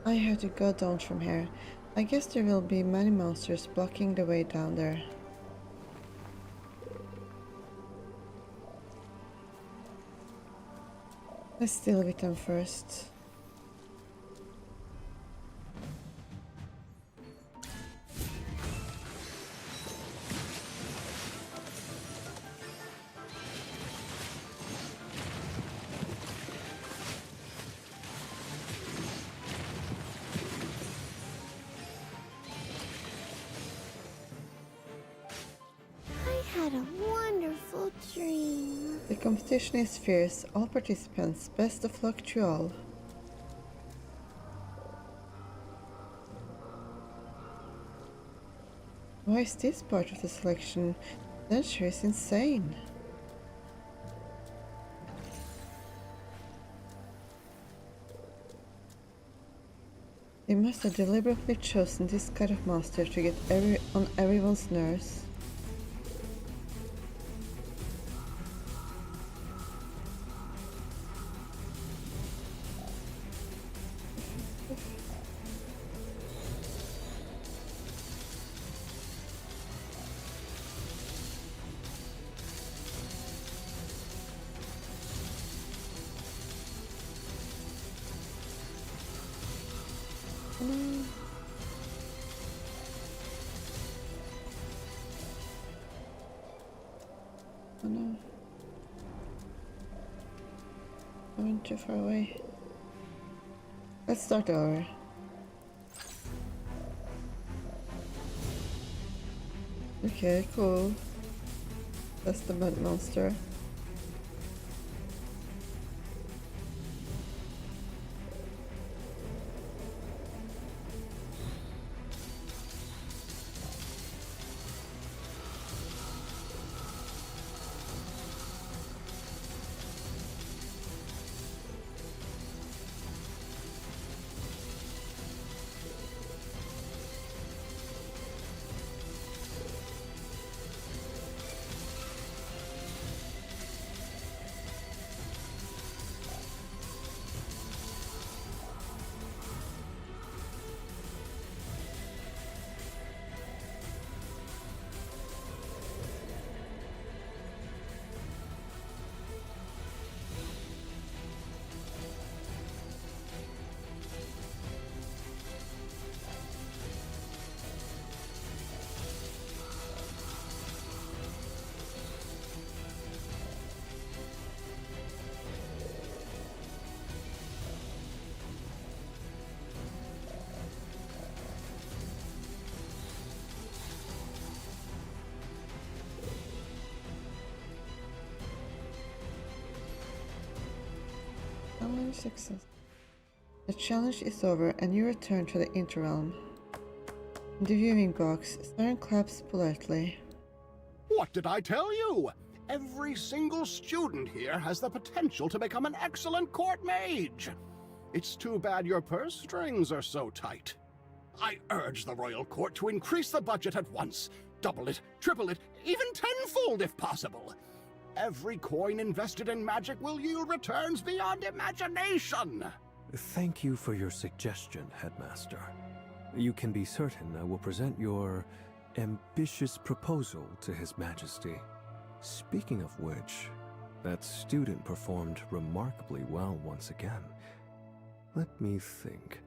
I have to go down from here. I guess there will be many monsters blocking the way down there. Let's deal with them first. competition is fierce. All participants, best of luck to all. Why is this part of the selection? Adventure is insane. They must have deliberately chosen this kind of master to get on everyone's nerves. Oh no. I went too far away. Let's start over. Okay, cool. That's the mud monster. Challenge success. The challenge is over and you return to the Interrealm. In the viewing box, Siren claps politely. What did I tell you? Every single student here has the potential to become an excellent court mage. It's too bad your purse strings are so tight. I urge the royal court to increase the budget at once. Double it, triple it, even tenfold if possible. Every coin invested in magic will yield returns beyond imagination. Thank you for your suggestion, Headmaster. You can be certain I will present your ambitious proposal to His Majesty. Speaking of which, that student performed remarkably well once again. Let me think.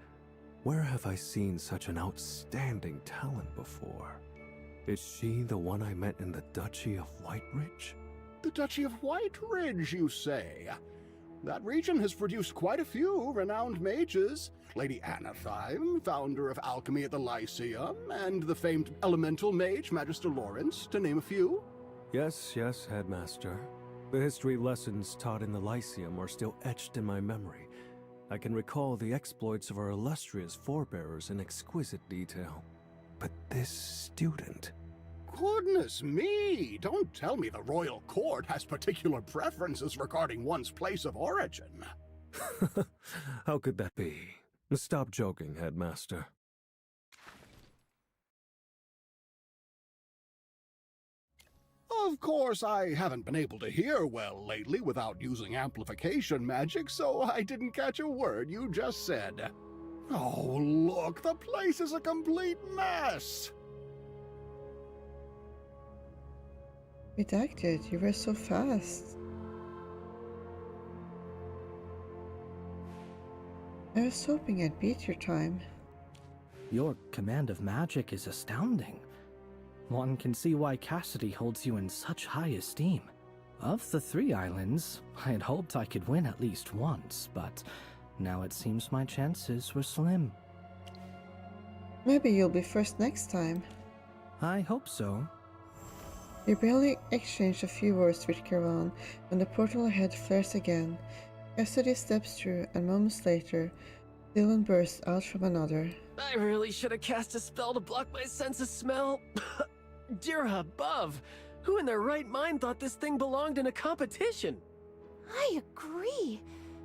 Where have I seen such an outstanding talent before? Is she the one I met in the Duchy of Whiteridge? The Duchy of Whiteridge, you say? That region has produced quite a few renowned mages. Lady Anathime, founder of alchemy at the Lyceum, and the famed elemental mage Magister Lawrence, to name a few. Yes, Headmaster. The history lessons taught in the Lyceum are still etched in my memory. I can recall the exploits of our illustrious forebears in exquisite detail. But this student... Goodness me! Don't tell me the royal court has particular preferences regarding one's place of origin. How could that be? Stop joking, Headmaster. Of course, I haven't been able to hear well lately without using amplification magic, so I didn't catch a word you just said. Oh, look, the place is a complete mess! Redacted, you were so fast. I was hoping I'd beat your time. Your command of magic is astounding. One can see why Cassidy holds you in such high esteem. Of the 3 islands, I had hoped I could win at least once, but now it seems my chances were slim. Maybe you'll be first next time. I hope so. We barely exchanged a few words with Kiran when the portal ahead flares again. Cassidy steps through, and moments later, Dylan bursts out from another. I really should have cast a spell to block my sense of smell. Dear above, who in their right mind thought this thing belonged in a competition? I agree.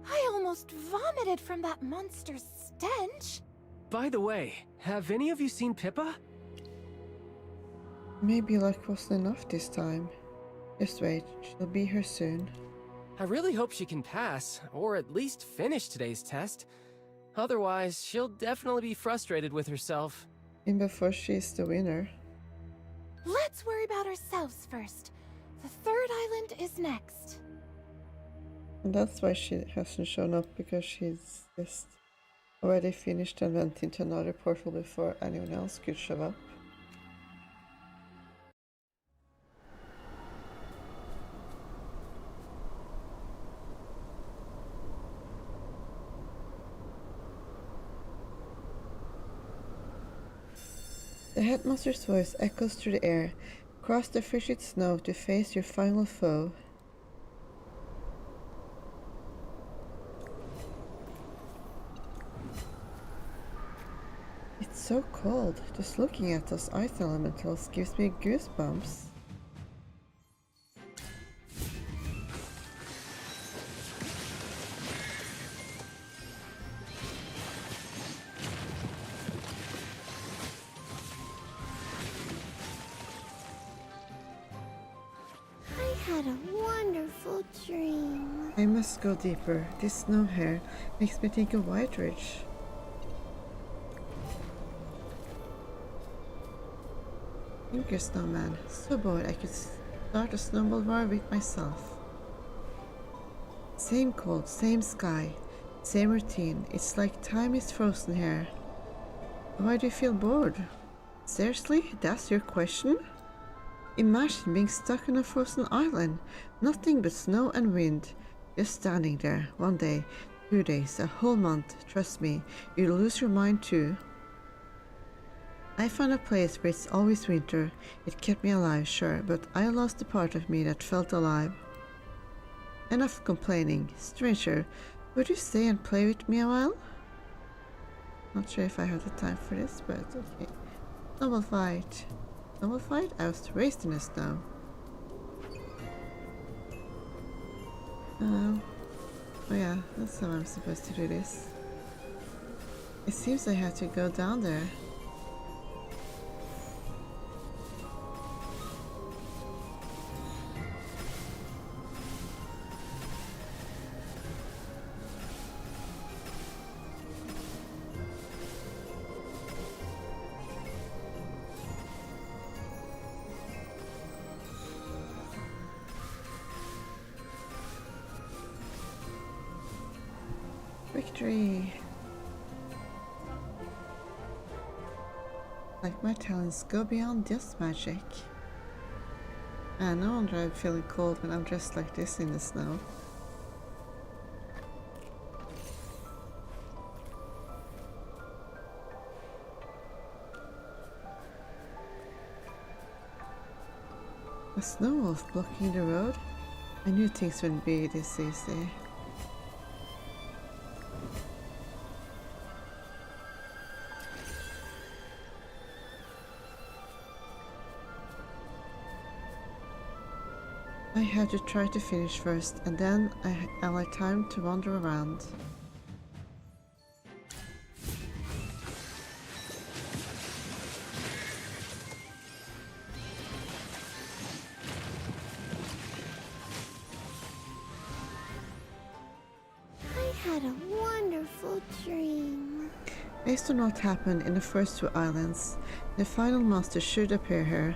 I almost vomited from that monster's stench. By the way, have any of you seen Pippa? Maybe luck wasn't enough this time. Just wait, she'll be here soon. I really hope she can pass, or at least finish today's test. Otherwise, she'll definitely be frustrated with herself. And before she's the winner. Let's worry about ourselves first. The third island is next. And that's why she hasn't shown up, because she's just already finished and went into another portal before anyone else could show up. The headmaster's voice echoes through the air. Cross the frigid snow to face your final foe. It's so cold. Just looking at those ice elementals gives me goosebumps. I had a wonderful dream. I must go deeper. This snow hair makes me think of White Ridge. Thank you, snowman. So bored I could start a snowball war with myself. Same cold, same sky, same routine. It's like time is frozen here. Why do you feel bored? Seriously? That's your question? Imagine being stuck on a frozen island. Nothing but snow and wind. Just standing there. 1 day, 2 days, a whole month. Trust me, you'll lose your mind too. I found a place where it's always winter. It kept me alive, sure, but I lost the part of me that felt alive. Enough complaining. Stranger, would you stay and play with me a while? Not sure if I have the time for this, but okay. Snowball fight. Snowball fight? I was raised in the snow. Oh yeah, that's how I'm supposed to do this. It seems I have to go down there. Victory! Like my talents go beyond just magic. No wonder I'm feeling cold when I'm dressed like this in the snow. A snow wolf blocking the road? I knew things wouldn't be this easy. I have to try to finish first, and then I'll have time to wander around. I had a wonderful dream. Based on what happened in the first 2 islands, the final monster should appear here.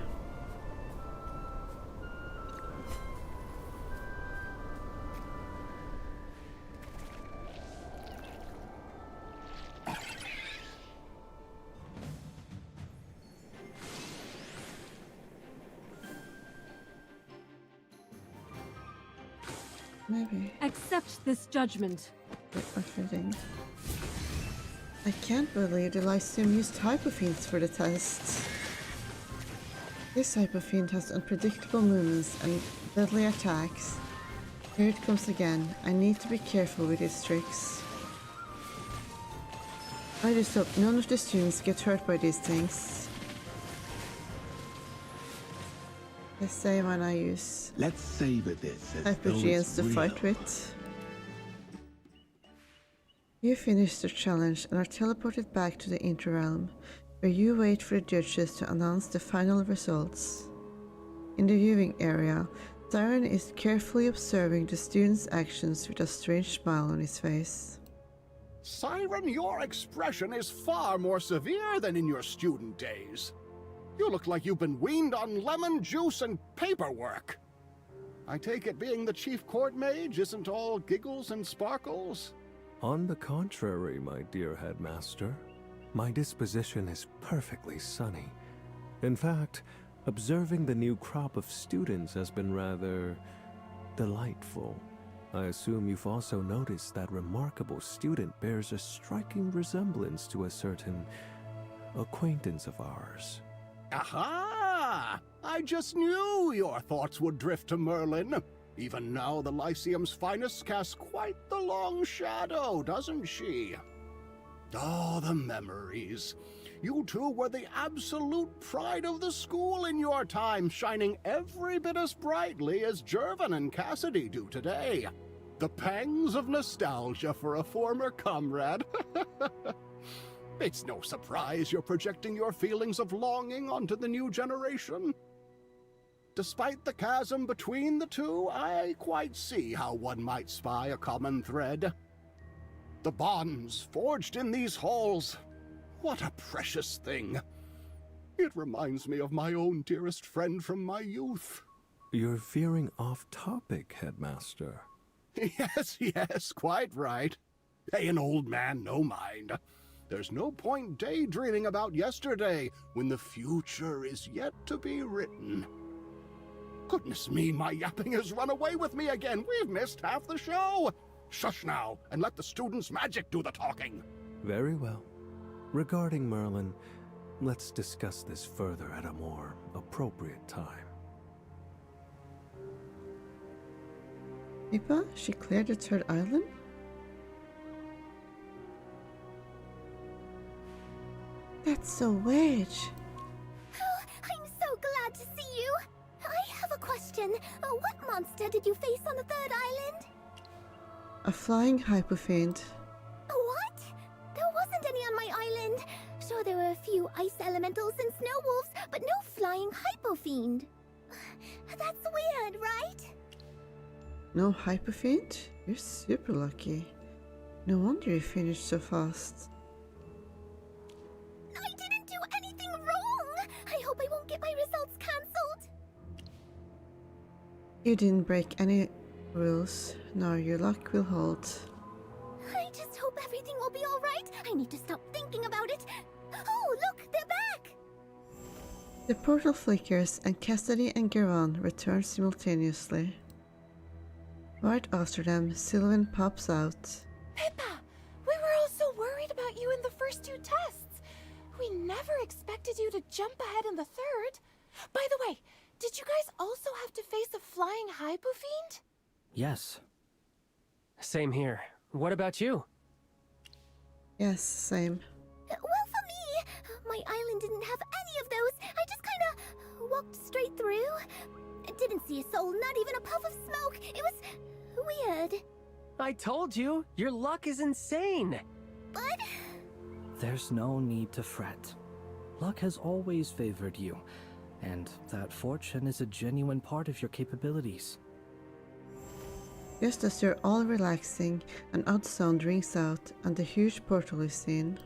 Maybe. Accept this judgment. Befitting. I can't believe the Lyceum used hypothenes for the tests. This type of fiend has unpredictable movements and deadly attacks. Here it comes again. I need to be careful with its tricks. I just hope none of the students get hurt by these things. The same when I use Let's savor this as though hypogeans it's to real. fight with. You finish the challenge and are teleported back to the Interrealm, where you wait for the judges to announce the final results. In the viewing area, Siren is carefully observing the students' actions with a strange smile on his face. Siren, your expression is far more severe than in your student days. You look like you've been weaned on lemon juice and paperwork. I take it being the chief court mage isn't all giggles and sparkles? On the contrary, my dear headmaster, my disposition is perfectly sunny. In fact, observing the new crop of students has been rather delightful. I assume you've also noticed that remarkable student bears a striking resemblance to a certain acquaintance of ours. Aha! I just knew your thoughts would drift to Merlin. Even now, the Lyceum's finest casts quite the long shadow, doesn't she? Oh, the memories. You two were the absolute pride of the school in your time, shining every bit as brightly as Jervin and Cassidy do today. The pangs of nostalgia for a former comrade. It's no surprise you're projecting your feelings of longing onto the new generation. Despite the chasm between the two, I quite see how one might spy a common thread. The bonds forged in these halls. What a precious thing. It reminds me of my own dearest friend from my youth. You're veering off topic, headmaster. Yes, quite right. Pay an old man no mind. There's no point daydreaming about yesterday when the future is yet to be written. Goodness me, my yapping has run away with me again. We've missed half the show. Shush now, and let the students' magic do the talking. Very well. Regarding Merlin, let's discuss this further at a more appropriate time. Pippa, she cleared the third island? That's so weird. Oh, I'm so glad to see you. I have a question. What monster did you face on the third island? A flying hypofiend. What? There wasn't any on my island. Sure, there were a few ice elementals and snow wolves, but no flying hypofiend. That's weird, right? No hypofiend? You're super lucky. No wonder you finished so fast. I didn't do anything wrong. I hope I won't get my results cancelled. You didn't break any rules. Now your luck will hold. I just hope everything will be alright. I need to stop thinking about it. Oh, look, they're back! The portal flickers and Cassidy and Garan return simultaneously. Right after them, Sylvan pops out. Pippa, we were all so worried about you in the first two tests. We never expected you to jump ahead in the third. By the way, did you guys also have to face a flying hypofiend? Yes. Same here. What about you? Yes, same. Well, for me, my island didn't have any of those. I just kinda walked straight through. I didn't see a soul, not even a puff of smoke. It was weird. I told you, your luck is insane. But There's no need to fret. Luck has always favored you, and that fortune is a genuine part of your capabilities. Just as you're all relaxing, an odd sound rings out and a huge portal is seen.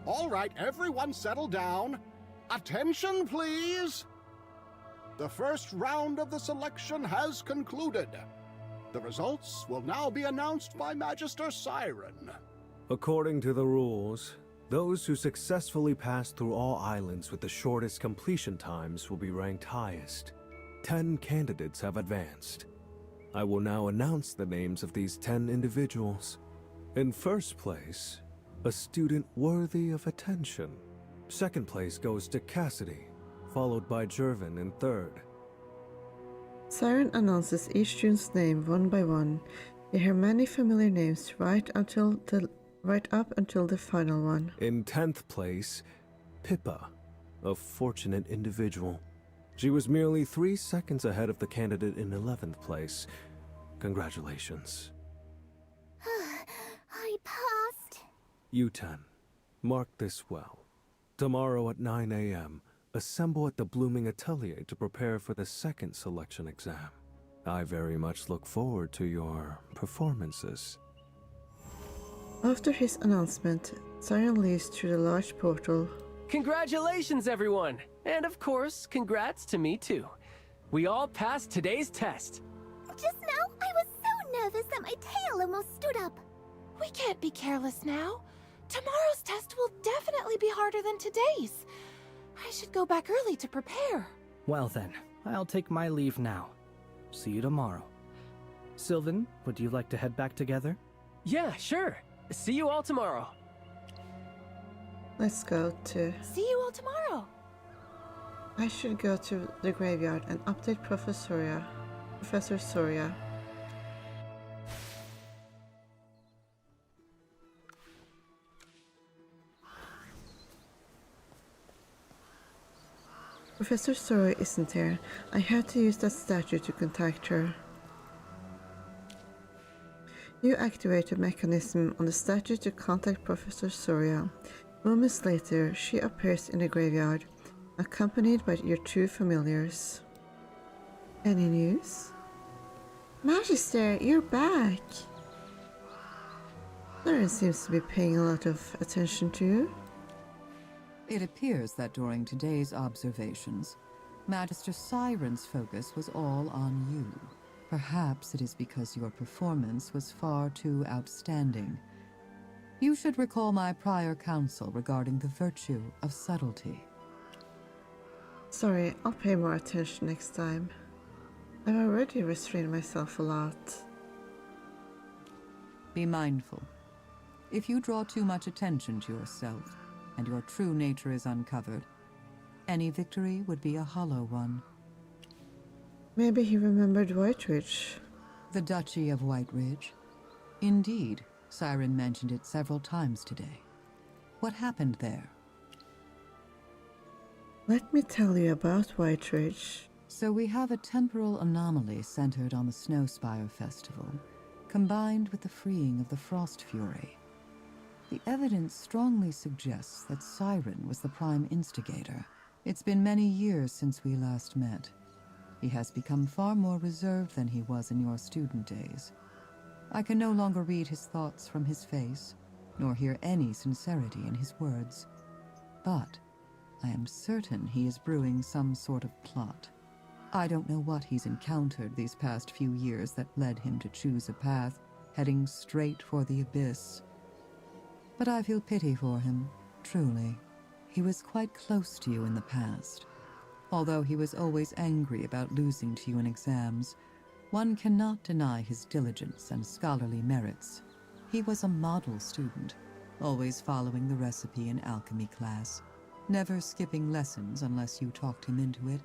All right, everyone settle down. Attention, please. The first round of the selection has concluded. The results will now be announced by Magister Siren. According to the rules, those who successfully pass through all islands with the shortest completion times will be ranked highest. 10 candidates have advanced. I will now announce the names of these 10 individuals. In first place, a student worthy of attention. Second place goes to Cassidy, followed by Jervin in third. Siren announces each student's name one by one. You hear many familiar names right up until the final one. In 10th place, Pippa, a fortunate individual. She was merely 3 seconds ahead of the candidate in 11th place. Congratulations. I passed. U10, mark this well. Tomorrow at 9 a.m., assemble at the Blooming Atelier to prepare for the second selection exam. I very much look forward to your performances. After his announcement, Siren leaves through the large portal. Congratulations, everyone! And of course, congrats to me too. We all passed today's test. Just now, I was so nervous that my tail almost stood up. We can't be careless now. Tomorrow's test will definitely be harder than today's. I should go back early to prepare. Well then, I'll take my leave now. See you tomorrow. Sylvan, would you like to head back together? Yeah, sure. See you all tomorrow. Let's go to... See you all tomorrow. I should go to the graveyard and update Professor Soria. Professor Soria isn't here. I had to use that statue to contact her. You activate a mechanism on the statue to contact Professor Soria. Moments later, she appears in the graveyard, accompanied by your two familiars. Any news? Magister, you're back! Siren seems to be paying a lot of attention to you. It appears that during today's observations, Magister Siren's focus was all on you. Perhaps it is because your performance was far too outstanding. You should recall my prior counsel regarding the virtue of subtlety. Sorry, I'll pay more attention next time. I've already restrained myself a lot. Be mindful. If you draw too much attention to yourself, and your true nature is uncovered, any victory would be a hollow one. Maybe he remembered White Ridge. The Duchy of White Ridge? Indeed, Siren mentioned it several times today. What happened there? Let me tell you about White Ridge. So we have a temporal anomaly centered on the Snowspire Festival, combined with the freeing of the Frost Fury. The evidence strongly suggests that Siren was the prime instigator. It's been many years since we last met. He has become far more reserved than he was in your student days. I can no longer read his thoughts from his face, nor hear any sincerity in his words. But I am certain he is brewing some sort of plot. I don't know what he's encountered these past few years that led him to choose a path heading straight for the abyss. But I feel pity for him, truly. He was quite close to you in the past. Although he was always angry about losing to you in exams, one cannot deny his diligence and scholarly merits. He was a model student, always following the recipe in alchemy class, never skipping lessons unless you talked him into it,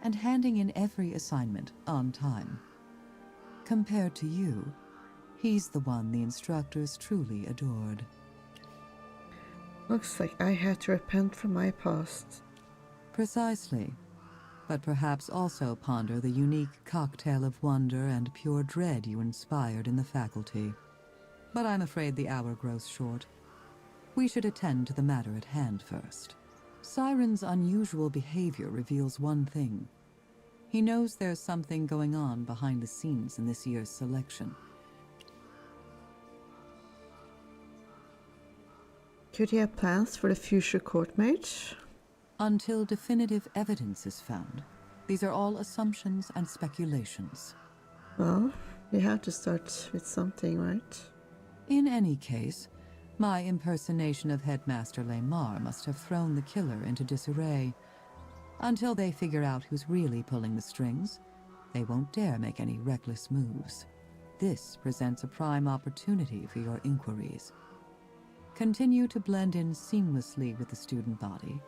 and handing in every assignment on time. Compared to you, he's the one the instructors truly adored. Looks like I had to repent from my past. Precisely. But perhaps also ponder the unique cocktail of wonder and pure dread you inspired in the faculty. But I'm afraid the hour grows short. We should attend to the matter at hand first. Siren's unusual behavior reveals one thing. He knows there's something going on behind the scenes in this year's selection. Could he have plans for the future court mage? Until definitive evidence is found, these are all assumptions and speculations. Well, you have to start with something, right? In any case, my impersonation of Headmaster Lamar must have thrown the killer into disarray. Until they figure out who's really pulling the strings, they won't dare make any reckless moves. This presents a prime opportunity for your inquiries. Continue to blend in seamlessly with the student body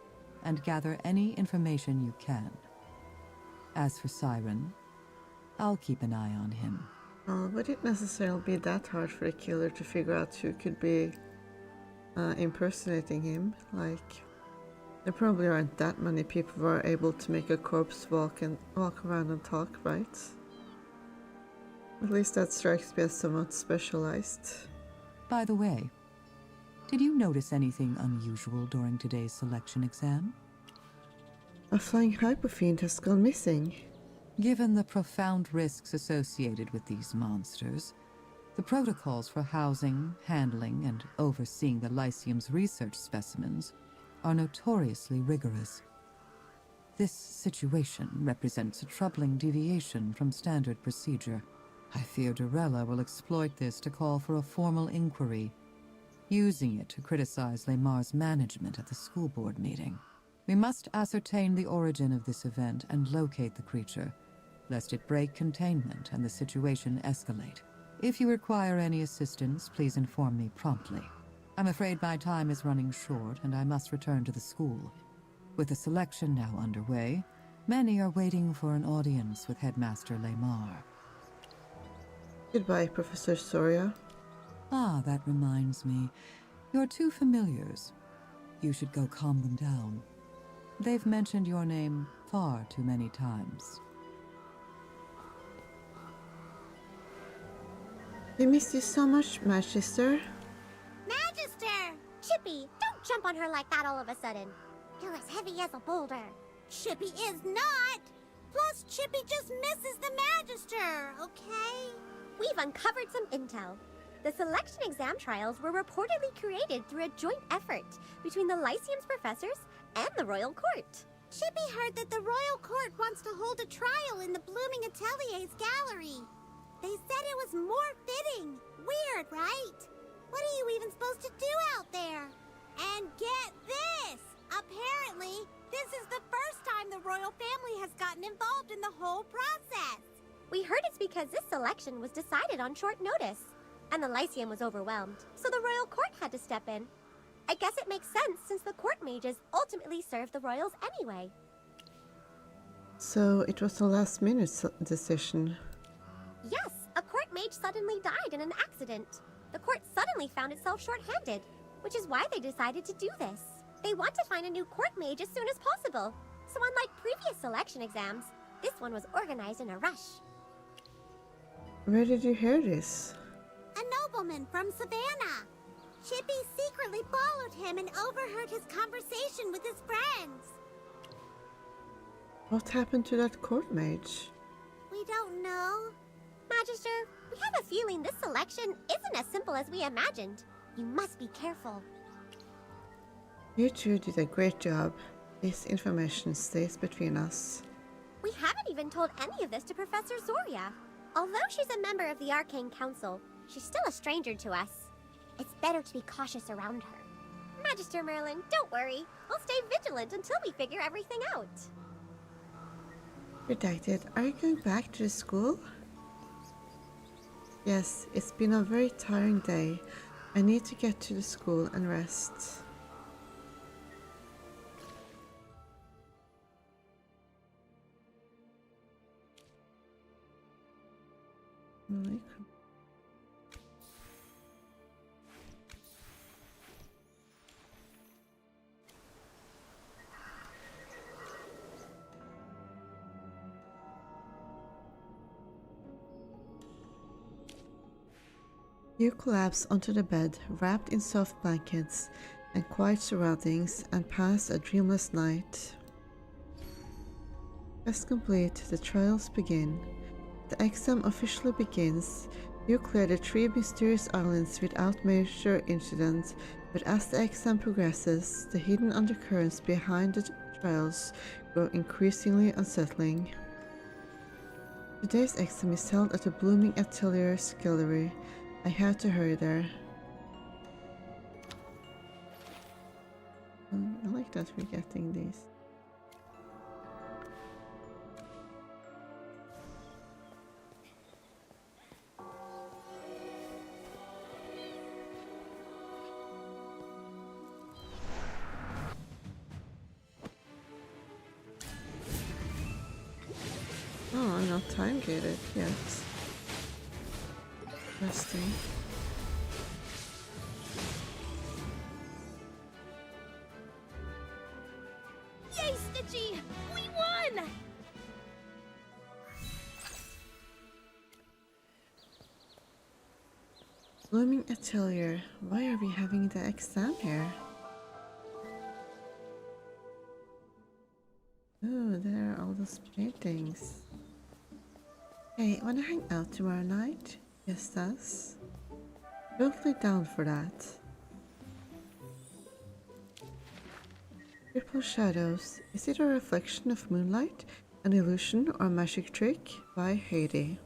and gather any information you can. As for Siren, I'll keep an eye on him. Would it necessarily be that hard for a killer to figure out who could be impersonating him? Like, there probably aren't that many people who are able to make a corpse walk around and talk, right? At least that strikes me as somewhat specialized. By the way, did you notice anything unusual during today's selection exam? A flying hypofiend has gone missing. Given the profound risks associated with these monsters, the protocols for housing, handling, and overseeing the Lyceum's research specimens are notoriously rigorous. This situation represents a troubling deviation from standard procedure. I fear Dorella will exploit this to call for a formal inquiry, using it to criticize Lemar's management at the school board meeting. We must ascertain the origin of this event and locate the creature, lest it break containment and the situation escalate. If you require any assistance, please inform me promptly. I'm afraid my time is running short and I must return to the school. With the selection now underway, many are waiting for an audience with Headmaster Lemar. Goodbye, Professor Soria. Ah, that reminds me. Your two familiars. You should go calm them down. They've mentioned your name far too many times. We miss you so much, Magister. Magister! Chippy, don't jump on her like that all of a sudden. You're as heavy as a boulder. Chippy is not! Plus, Chippy just misses the Magister, okay? We've uncovered some intel. The selection exam trials were reportedly created through a joint effort between the Lyceum's professors and the Royal Court. Chippy heard that the Royal Court wants to hold a trial in the Blooming Atelier's gallery. They said it was more fitting. Weird, right? What are you even supposed to do out there? And get this! Apparently, this is the first time the royal family has gotten involved in the whole process. We heard it's because this selection was decided on short notice, and the Lyceum was overwhelmed, so the Royal Court had to step in. I guess it makes sense since the court mages ultimately served the royals anyway. So it was a last-minute decision. Yes, a court mage suddenly died in an accident. The court suddenly found itself short-handed, which is why they decided to do this. They want to find a new court mage as soon as possible. So unlike previous selection exams, this one was organized in a rush. Where did you hear this? A nobleman from Savannah. Chippy secretly followed him and overheard his conversation with his friends. What happened to that court mage? We don't know. Magister, we have a feeling this selection isn't as simple as we imagined. You must be careful. You two did a great job. This information stays between us. We haven't even told any of this to Professor Zoria. Although she's a member of the Arcane Council, she's still a stranger to us. It's better to be cautious around her. Magister Merlin, don't worry. I'll stay vigilant until we figure everything out. Redacted, are you going back to the school? Yes, it's been a very tiring day. I need to get to the school and rest. You collapse onto the bed, wrapped in soft blankets and quiet surroundings, and pass a dreamless night. Quest complete, the trials begin. The exam officially begins. You clear the 3 mysterious islands without major incident, but as the exam progresses, the hidden undercurrents behind the trials grow increasingly unsettling. Today's exam is held at the Blooming Atelier's gallery. I have to hurry there. I like that we're getting these. not time gated yet. Interesting. Yay, Stitchy! We won! Blooming Atelier. Why are we having the exam here? Oh, there are all those paintings. Hey, wanna hang out tomorrow night? Yes, that's totally down for that. Triple Shadows. Is it a reflection of moonlight, an illusion, or a magic trick? By Heidi.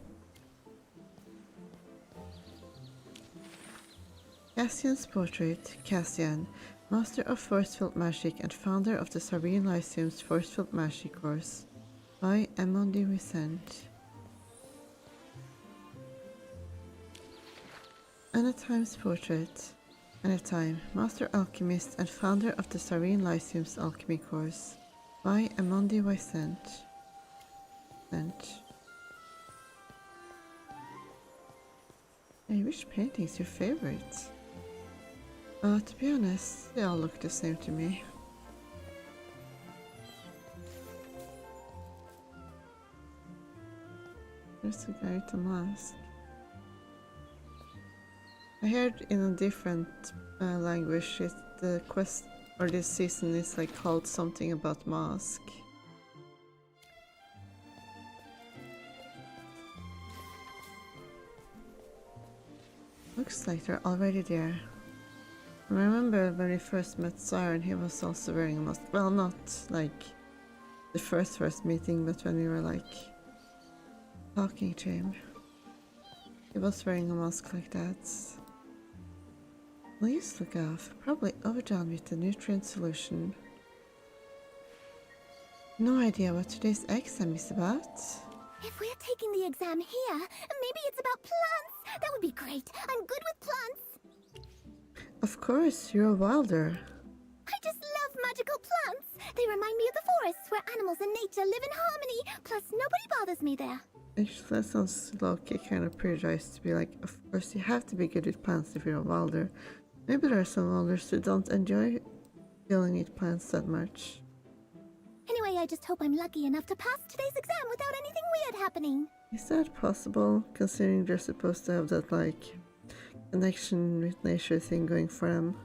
Cassian's portrait. Cassian, master of force-field magic and founder of the Serene Lyceum's force-field magic course. By Emily Vicent. Anatime's portrait. Anatime, master alchemist and founder of the Serene Lyceum's alchemy course. By Amandi Vicent. Hey, which painting is your favorite? To be honest, they all look the same to me. There's a guy with a mask. I heard in a different language the quest or this season is like called something about mask. Looks like they're already there. I remember when we first met Siren, he was also wearing a mask. Well, not like the first meeting, but when we were like talking to him. He was wearing a mask like that. Please look off. Probably overdone with the nutrient solution. No idea what today's exam is about. If we're taking the exam here, maybe it's about plants. That would be great. I'm good with plants. Of course, you're a wilder. I just love magical plants. They remind me of the forests where animals and nature live in harmony. Plus, nobody bothers me there. Actually, that sounds low-key kind of prejudice to be like, of course you have to be good with plants if you're a wilder. Maybe there are some wilders who don't enjoy dealing with plants that much. Anyway, I just hope I'm lucky enough to pass today's exam without anything weird happening. Is that possible, considering they're supposed to have that, like, connection with nature thing going for them?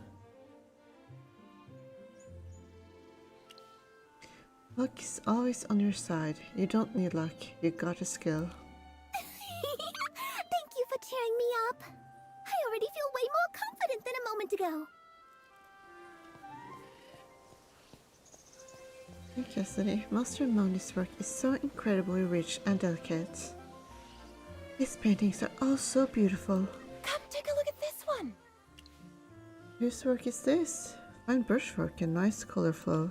Luck is always on your side. You don't need luck, you got a skill. Thank you for cheering me up. I already feel way more confident than a moment ago. Hey Cassidy, Master Moni's work is so incredibly rich and delicate. His paintings are all so beautiful. Come take a look at this one. Whose work is this? Fine brushwork and nice color flow.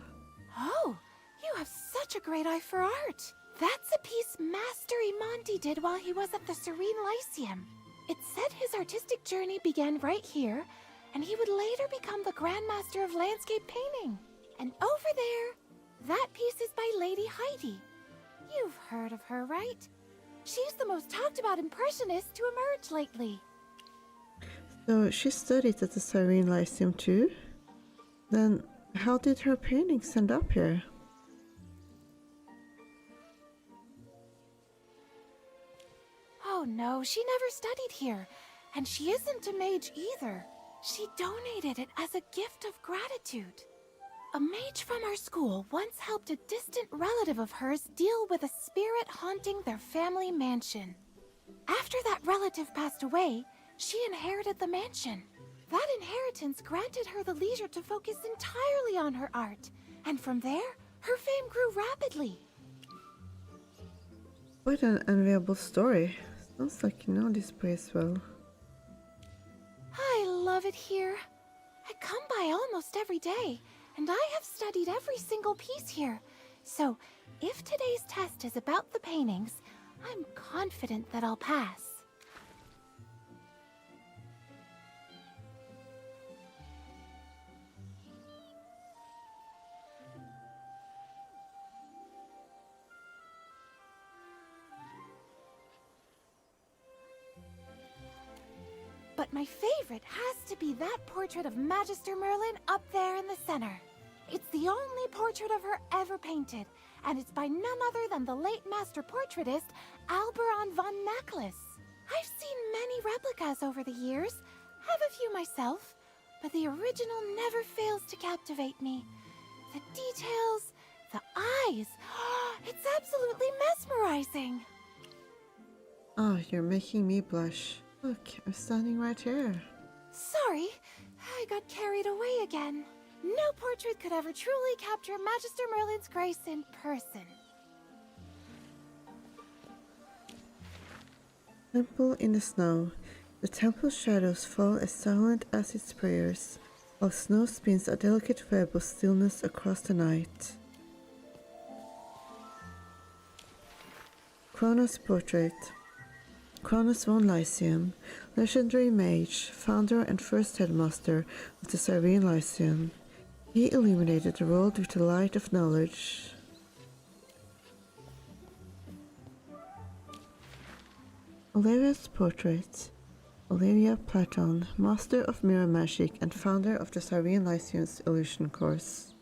Oh, you have such a great eye for art. That's a piece Master Imanti did while he was at the Serene Lyceum. It said his artistic journey began right here, and he would later become the Grand Master of Landscape Painting. And over there, that piece is by Lady Heidi. You've heard of her, right? She's the most talked about impressionist to emerge lately. So she studied at the Serene Lyceum too? Then how did her paintings end up here? Oh no, she never studied here. And she isn't a mage either. She donated it as a gift of gratitude. A mage from our school once helped a distant relative of hers deal with a spirit haunting their family mansion. After that relative passed away, she inherited the mansion. That inheritance granted her the leisure to focus entirely on her art, and from there, her fame grew rapidly. What an enviable story. Sounds like you know this place well. I love it here. I come by almost every day, and I have studied every single piece here. So, if today's test is about the paintings, I'm confident that I'll pass. my favorite has to be that portrait of Magister Merlin up there in the center. It's the only portrait of her ever painted, and it's by none other than the late master portraitist Alberon von Necklace. I've seen many replicas over the years, have a few myself, but the original never fails to captivate me. The details, the eyes, it's absolutely mesmerizing. Oh, you're making me blush. Look, I'm standing right here. Sorry, I got carried away again. No portrait could ever truly capture Magister Merlin's grace in person. Temple in the snow. The temple's shadows fall as silent as its prayers, while snow spins a delicate web of stillness across the night. Kronos portrait. Kronos von Lyceum, legendary mage, founder and first headmaster of the Cyrene Lyceum. He illuminated the world with the light of knowledge. Olivia's portrait. Olivia Platon, master of mirror magic and founder of the Cyrene Lyceum's illusion course.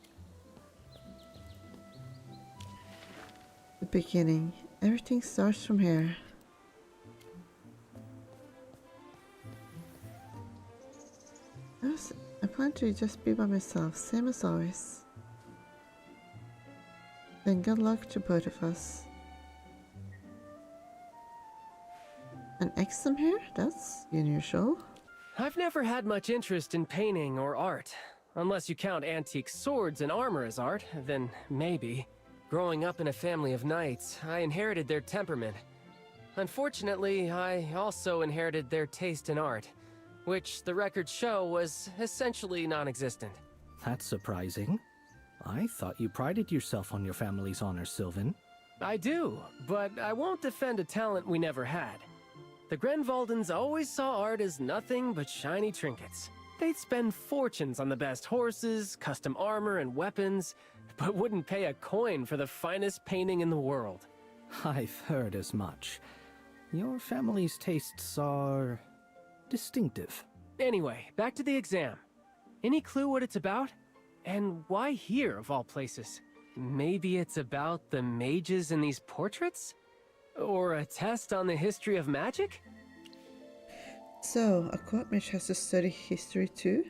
The beginning. Everything starts from here. I plan to just be by myself, same as always. Then good luck to both of us. An exam here? That's unusual. I've never had much interest in painting or art. Unless you count antique swords and armor as art, then maybe. Growing up in a family of knights, I inherited their temperament. Unfortunately, I also inherited their taste in art, which the records show was essentially non-existent. That's surprising. I thought you prided yourself on your family's honor, Sylvan. I do, but I won't defend a talent we never had. The Grenvaldens always saw art as nothing but shiny trinkets. They'd spend fortunes on the best horses, custom armor, and weapons, but wouldn't pay a coin for the finest painting in the world. I've heard as much. Your family's tastes are distinctive. Anyway, back to the exam. Any clue what it's about? And why here, of all places? Maybe it's about the mages in these portraits? Or a test on the history of magic? So, a court mage has to study history too?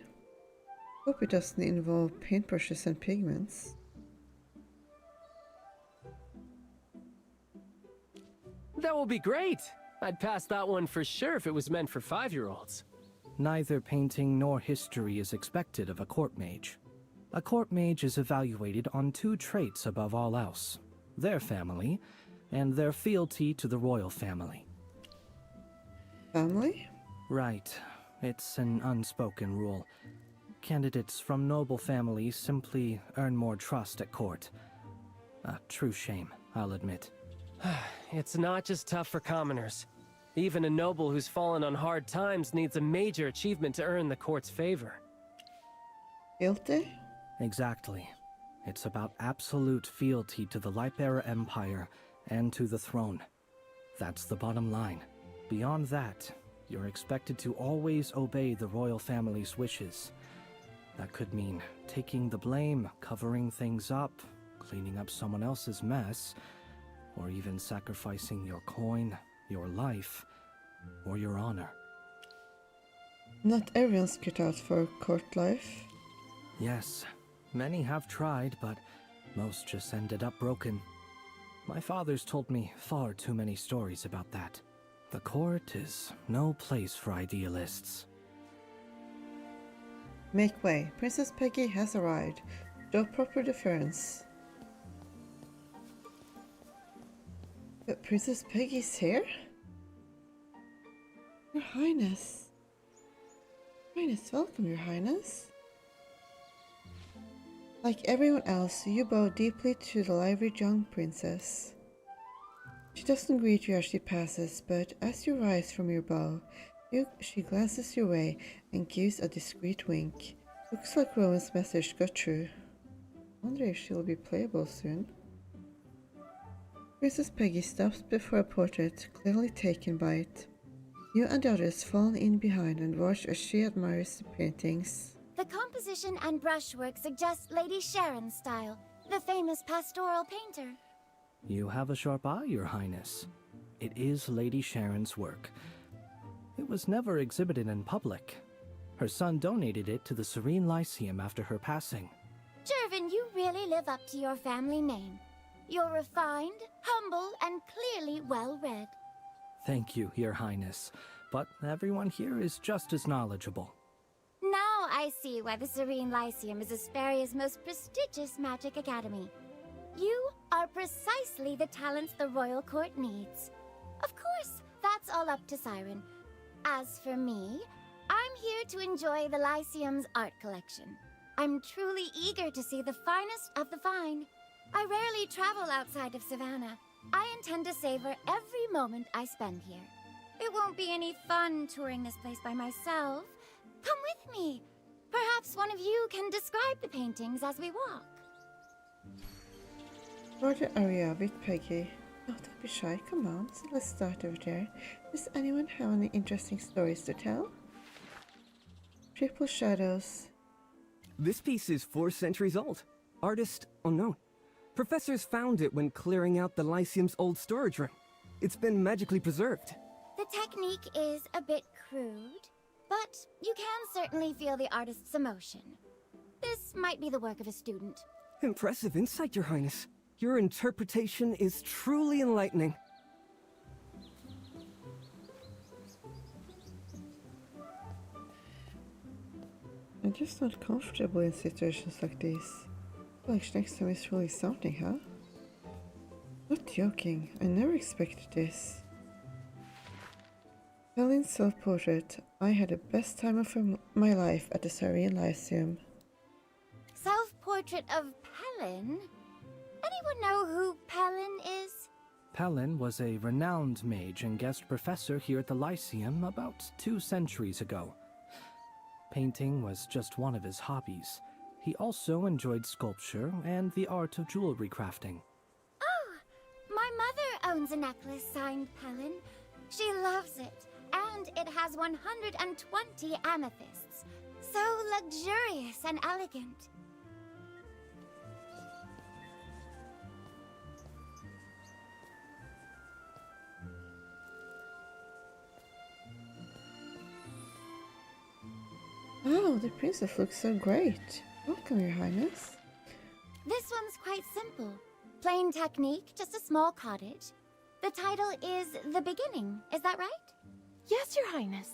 Hope it doesn't involve paintbrushes and pigments. That will be great! I'd pass that one for sure if it was meant for 5-year-olds. Neither painting nor history is expected of a court mage. A court mage is evaluated on 2 traits above all else: their family, and their fealty to the royal family. Family? Right. It's an unspoken rule. Candidates from noble families simply earn more trust at court. A true shame, I'll admit. It's not just tough for commoners. Even a noble who's fallen on hard times needs a major achievement to earn the court's favor. Guilty? Exactly. It's about absolute fealty to the Lightbearer Empire and to the throne. That's the bottom line. Beyond that, you're expected to always obey the royal family's wishes. That could mean taking the blame, covering things up, cleaning up someone else's mess, or even sacrificing your coin, your life, or your honor. Not everyone's cut out for court life. Yes, many have tried, but most just ended up broken. My father's told me far too many stories about that. The court is no place for idealists. Make way. Princess Peggy has arrived. Show proper deference. But Princess Peggy's here? Your Highness. Welcome, Your Highness. Like everyone else, you bow deeply to the lively young princess. She doesn't greet you as she passes, but as you rise from your bow, she glances your way and gives a discreet wink. Looks like Rowan's message got through. Wonder if she'll be playable soon. Princess Peggy stops before a portrait, clearly taken by it. You and the others fall in behind and watch as she admires the paintings. The composition and brushwork suggest Lady Sharon's style, the famous pastoral painter. You have a sharp eye, Your Highness. It is Lady Sharon's work. It was never exhibited in public. Her son donated it to the Serene Lyceum after her passing. Jervin, you really live up to your family name. You're refined, humble, and clearly well-read. Thank you, Your Highness. But everyone here is just as knowledgeable. Now I see why the Serene Lyceum is Asperia's most prestigious magic academy. You are precisely the talents the royal court needs. Of course, that's all up to Siren. As for me, I'm here to enjoy the Lyceum's art collection. I'm truly eager to see the finest of the fine. I rarely travel outside of Savannah. I intend to savor every moment I spend here. It won't be any fun touring this place by myself. Come with me. Perhaps one of you can describe the paintings as we walk. For the area with Peggy. Oh, don't be shy, come on, so let's start over there. Does anyone have any interesting stories to tell? Triple Shadows. This piece is 4 centuries old. Artist unknown. Professors found it when clearing out the Lyceum's old storage room. It's been magically preserved. The technique is a bit crude, but you can certainly feel the artist's emotion. This might be the work of a student. Impressive insight, Your Highness. Your interpretation is truly enlightening. I'm just not comfortable in situations like this. Like next time is really something, huh? Not joking, I never expected this. Helen's self-portrait. I had the best time of my life at the Serene Lyceum. Self-portrait of Pelin? Anyone know who Pelin is? Pelin was a renowned mage and guest professor here at the Lyceum about 2 centuries ago. Painting was just one of his hobbies. He also enjoyed sculpture and the art of jewelry crafting. Oh, my mother owns a necklace signed Pelin. She loves it, and it has 120 amethysts. So luxurious and elegant. Oh, the princess looks so great. Welcome, Your Highness. This one's quite simple. Plain technique, just a small cottage. The title is The Beginning, is that right? Yes, Your Highness.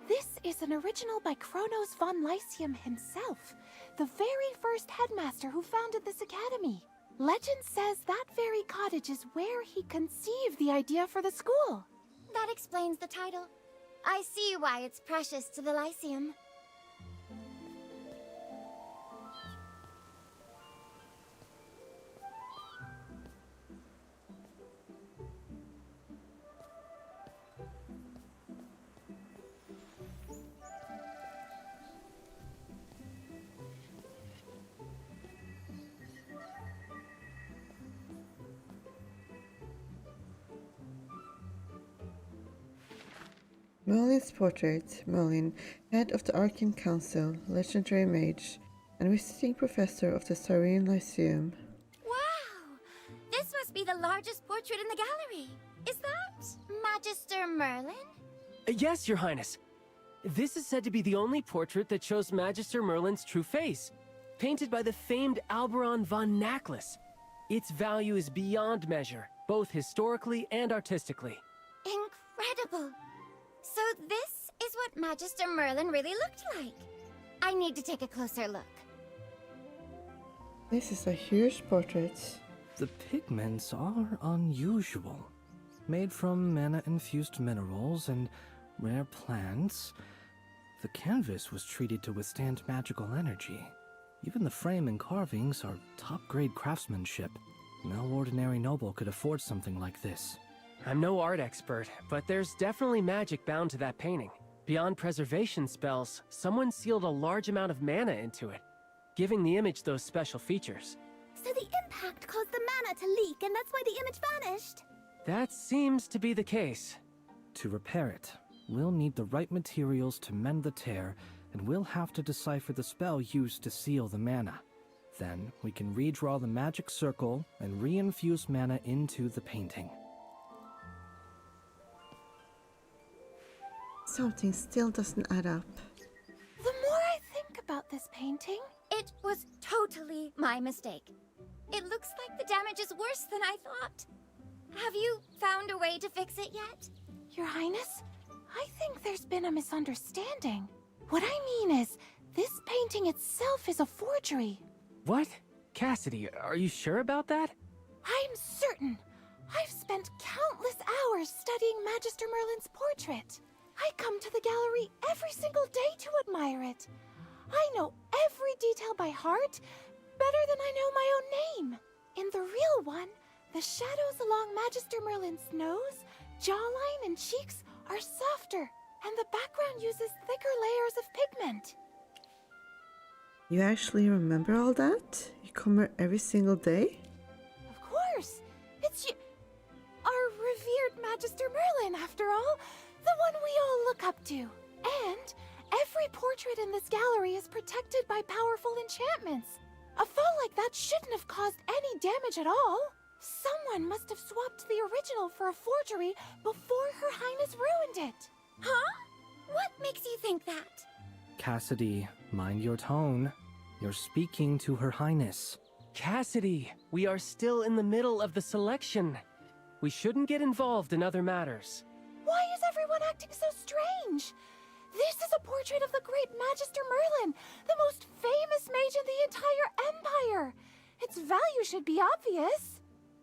This is an original by Kronos von Lyceum himself, the very first headmaster who founded this academy. Legend says that very cottage is where he conceived the idea for the school. That explains the title. I see why it's precious to the Lyceum. Merlin's portrait. Merlin, head of the Arcane Council, legendary mage, and visiting professor of the Serene Lyceum. Wow! This must be the largest portrait in the gallery. Is that Magister Merlin? Yes, Your Highness. This is said to be the only portrait that shows Magister Merlin's true face, painted by the famed Alberon von Naklis. Its value is beyond measure, both historically and artistically. Incredible! So this is what Magister Merlin really looked like. I need to take a closer look. This is a huge portrait. The pigments are unusual. Made from mana-infused minerals and rare plants, the canvas was treated to withstand magical energy. Even the frame and carvings are top-grade craftsmanship. No ordinary noble could afford something like this. I'm no art expert, but there's definitely magic bound to that painting. Beyond preservation spells, someone sealed a large amount of mana into it, giving the image those special features. So the impact caused the mana to leak, and that's why the image vanished? That seems to be the case. To repair it, we'll need the right materials to mend the tear, and we'll have to decipher the spell used to seal the mana. Then, we can redraw the magic circle and reinfuse mana into the painting. Something still doesn't add up. The more I think about this painting... It was totally my mistake. It looks like the damage is worse than I thought. Have you found a way to fix it yet? Your Highness, I think there's been a misunderstanding. What I mean is, this painting itself is a forgery. What? Cassidy, are you sure about that? I'm certain. I've spent countless hours studying Magister Merlin's portrait. I come to the gallery every single day to admire it. I know every detail by heart, better than I know my own name. In the real one, the shadows along Magister Merlin's nose, jawline, and cheeks are softer, and the background uses thicker layers of pigment. You actually remember all that? You come here every single day? Of course! It's our revered Magister Merlin, after all. The one we all look up to. And every portrait in this gallery is protected by powerful enchantments. A fall like that shouldn't have caused any damage at all. Someone must have swapped the original for a forgery before Her Highness ruined it. Huh? What makes you think that? Cassidy, mind your tone. You're speaking to Her Highness. Cassidy, we are still in the middle of the selection. We shouldn't get involved in other matters. Why is everyone acting so strange? This is a portrait of the great Magister Merlin, the most famous mage in the entire empire. Its value should be obvious.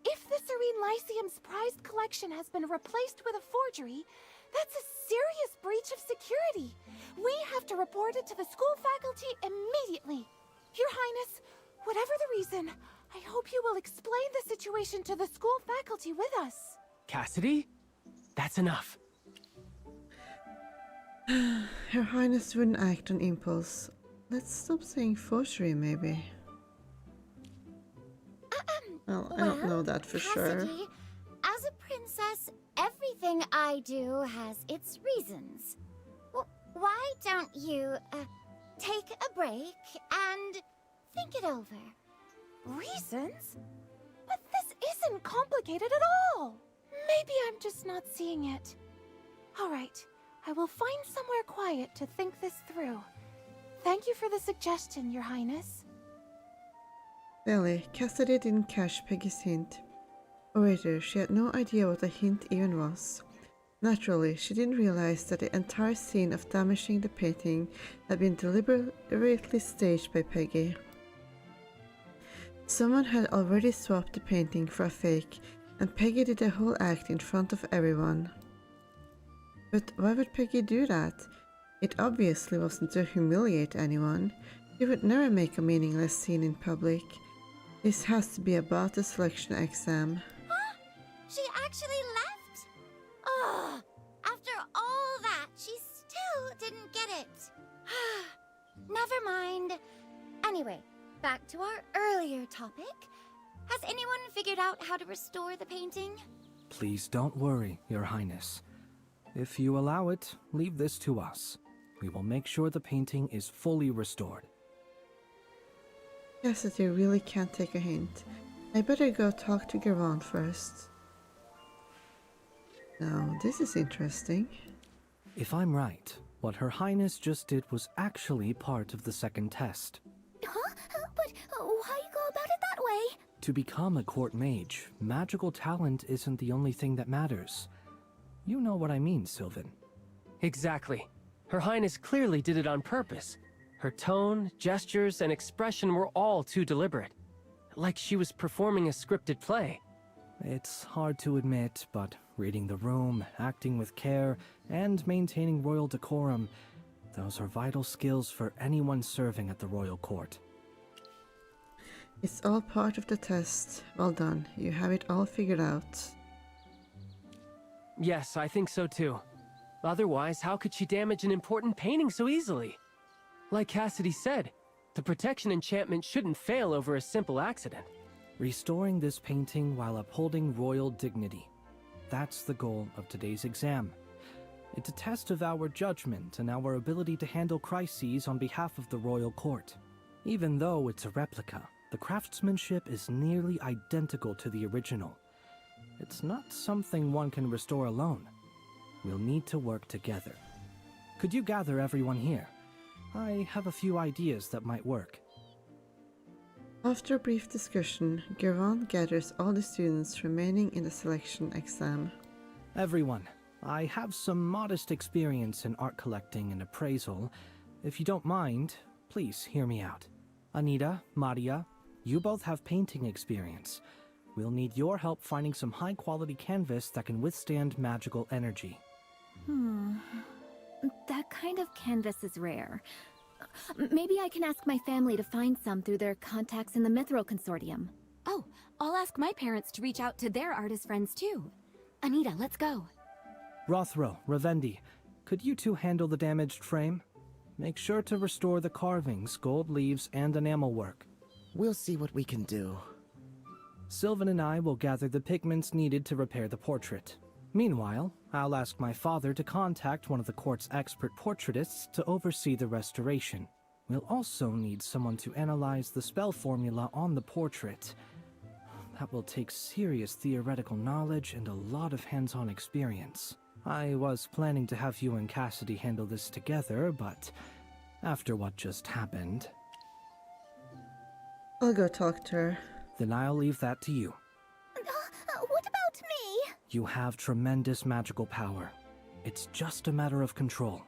If the Serene Lyceum's prized collection has been replaced with a forgery, that's a serious breach of security. We have to report it to the school faculty immediately. Your Highness, whatever the reason, I hope you will explain the situation to the school faculty with us. Cassidy? That's enough. Her Highness wouldn't act on impulse. Let's stop saying forgery, maybe. Well, I don't know that for sure. Cassidy, as a princess, everything I do has its reasons. Why don't you, take a break and think it over? Reasons? But this isn't complicated at all. Maybe I'm just not seeing it. All right, I will find somewhere quiet to think this through. Thank you for the suggestion, Your Highness. Really, Cassidy didn't catch Peggy's hint. Or rather, she had no idea what a hint even was. Naturally, she didn't realize that the entire scene of damaging the painting had been deliberately staged by Peggy. Someone had already swapped the painting for a fake, and Peggy did the whole act in front of everyone. But why would Peggy do that? It obviously wasn't to humiliate anyone. She would never make a meaningless scene in public. This has to be about the selection exam. Huh? She actually left? Ugh! After all that, she still didn't get it. Never mind. Anyway, back to our earlier topic. Has anyone figured out how to restore the painting? Please don't worry, Your Highness. If you allow it, leave this to us. We will make sure the painting is fully restored. Cassidy really can't take a hint. I better go talk to Garon first. Now, this is interesting. If I'm right, what Her Highness just did was actually part of the second test. Huh? But why go about it that way? To become a court mage, magical talent isn't the only thing that matters. You know what I mean, Sylvan. Exactly. Her Highness clearly did it on purpose. Her tone, gestures, and expression were all too deliberate. Like she was performing a scripted play. It's hard to admit, but reading the room, acting with care, and maintaining royal decorum, those are vital skills for anyone serving at the royal court. It's all part of the test. Well done. You have it all figured out. Yes, I think so too. Otherwise, how could she damage an important painting so easily? Like Cassidy said, the protection enchantment shouldn't fail over a simple accident. Restoring this painting while upholding royal dignity. That's the goal of today's exam. It's a test of our judgment and our ability to handle crises on behalf of the royal court. Even though it's a replica, the craftsmanship is nearly identical to the original. It's not something one can restore alone. We'll need to work together. Could you gather everyone here? I have a few ideas that might work. After a brief discussion, Gervan gathers all the students remaining in the selection exam. Everyone, I have some modest experience in art collecting and appraisal. If you don't mind, please hear me out. Anita, Maria, you both have painting experience. We'll need your help finding some high-quality canvas that can withstand magical energy. That kind of canvas is rare. Maybe I can ask my family to find some through their contacts in the Mithril Consortium. Oh, I'll ask my parents to reach out to their artist friends too. Anita, let's go. Rothro, Ravendi, could you two handle the damaged frame? Make sure to restore the carvings, gold leaves, and enamel work. We'll see what we can do. Sylvan and I will gather the pigments needed to repair the portrait. Meanwhile, I'll ask my father to contact one of the court's expert portraitists to oversee the restoration. We'll also need someone to analyze the spell formula on the portrait. That will take serious theoretical knowledge and a lot of hands-on experience. I was planning to have you and Cassidy handle this together, but after what just happened... I'll go talk to her. Then I'll leave that to you. What about me? You have tremendous magical power. It's just a matter of control.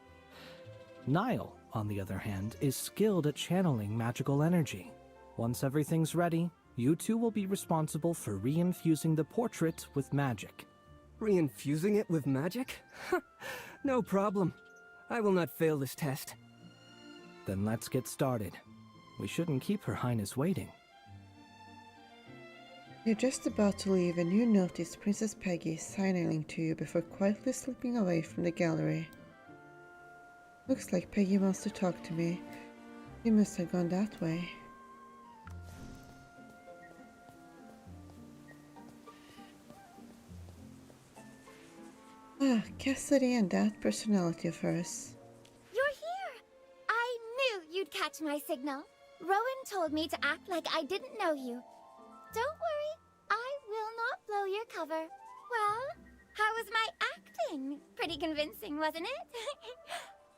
Niall, on the other hand, is skilled at channeling magical energy. Once everything's ready, you two will be responsible for reinfusing the portrait with magic. Reinfusing it with magic? No problem. I will not fail this test. Then let's get started. We shouldn't keep Her Highness waiting. You're just about to leave and you notice Princess Peggy signaling to you before quietly slipping away from the gallery. Looks like Peggy wants to talk to me. You must have gone that way. Ah, Cassidy and that personality of hers. You're here! I knew you'd catch my signal. Rowan told me to act like I didn't know you. Don't worry, I will not blow your cover. Well, how was my acting? Pretty convincing, wasn't it?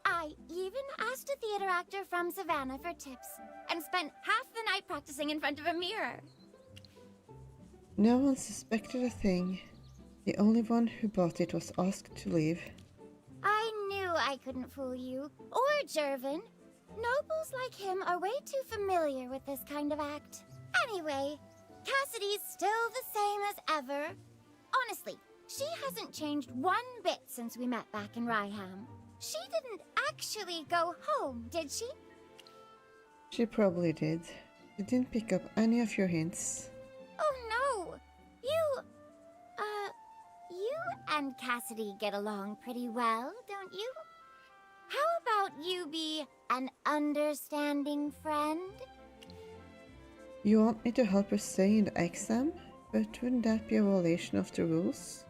I even asked a theater actor from Savannah for tips, and spent half the night practicing in front of a mirror. No one suspected a thing. The only one who bought it was asked to leave. I knew I couldn't fool you, or Jervin. Nobles like him are way too familiar with this kind of act. Anyway, Cassidy's still the same as ever. Honestly, she hasn't changed one bit since we met back in Ryham. She didn't actually go home, did she? She probably did. She didn't pick up any of your hints. Oh no! You and Cassidy get along pretty well, don't you? How about you be an understanding friend? You want me to help her stay in the exam? But wouldn't that be a violation of the rules?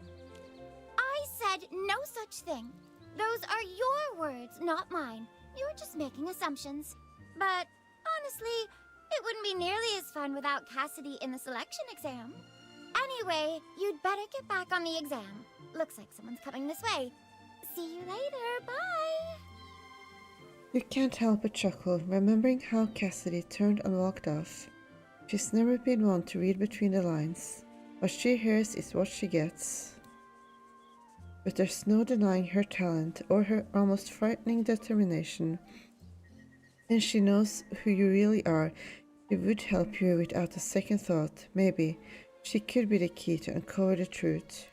I said no such thing. Those are your words, not mine. You're just making assumptions. But honestly, it wouldn't be nearly as fun without Cassidy in the selection exam. Anyway, you'd better get back on the exam. Looks like someone's coming this way. See you later, bye! You can't help but chuckle, remembering how Cassidy turned and walked off. She's never been one to read between the lines. What she hears is what she gets. But there's no denying her talent or her almost frightening determination. And she knows who you really are. She would help you without a second thought. Maybe she could be the key to uncover the truth.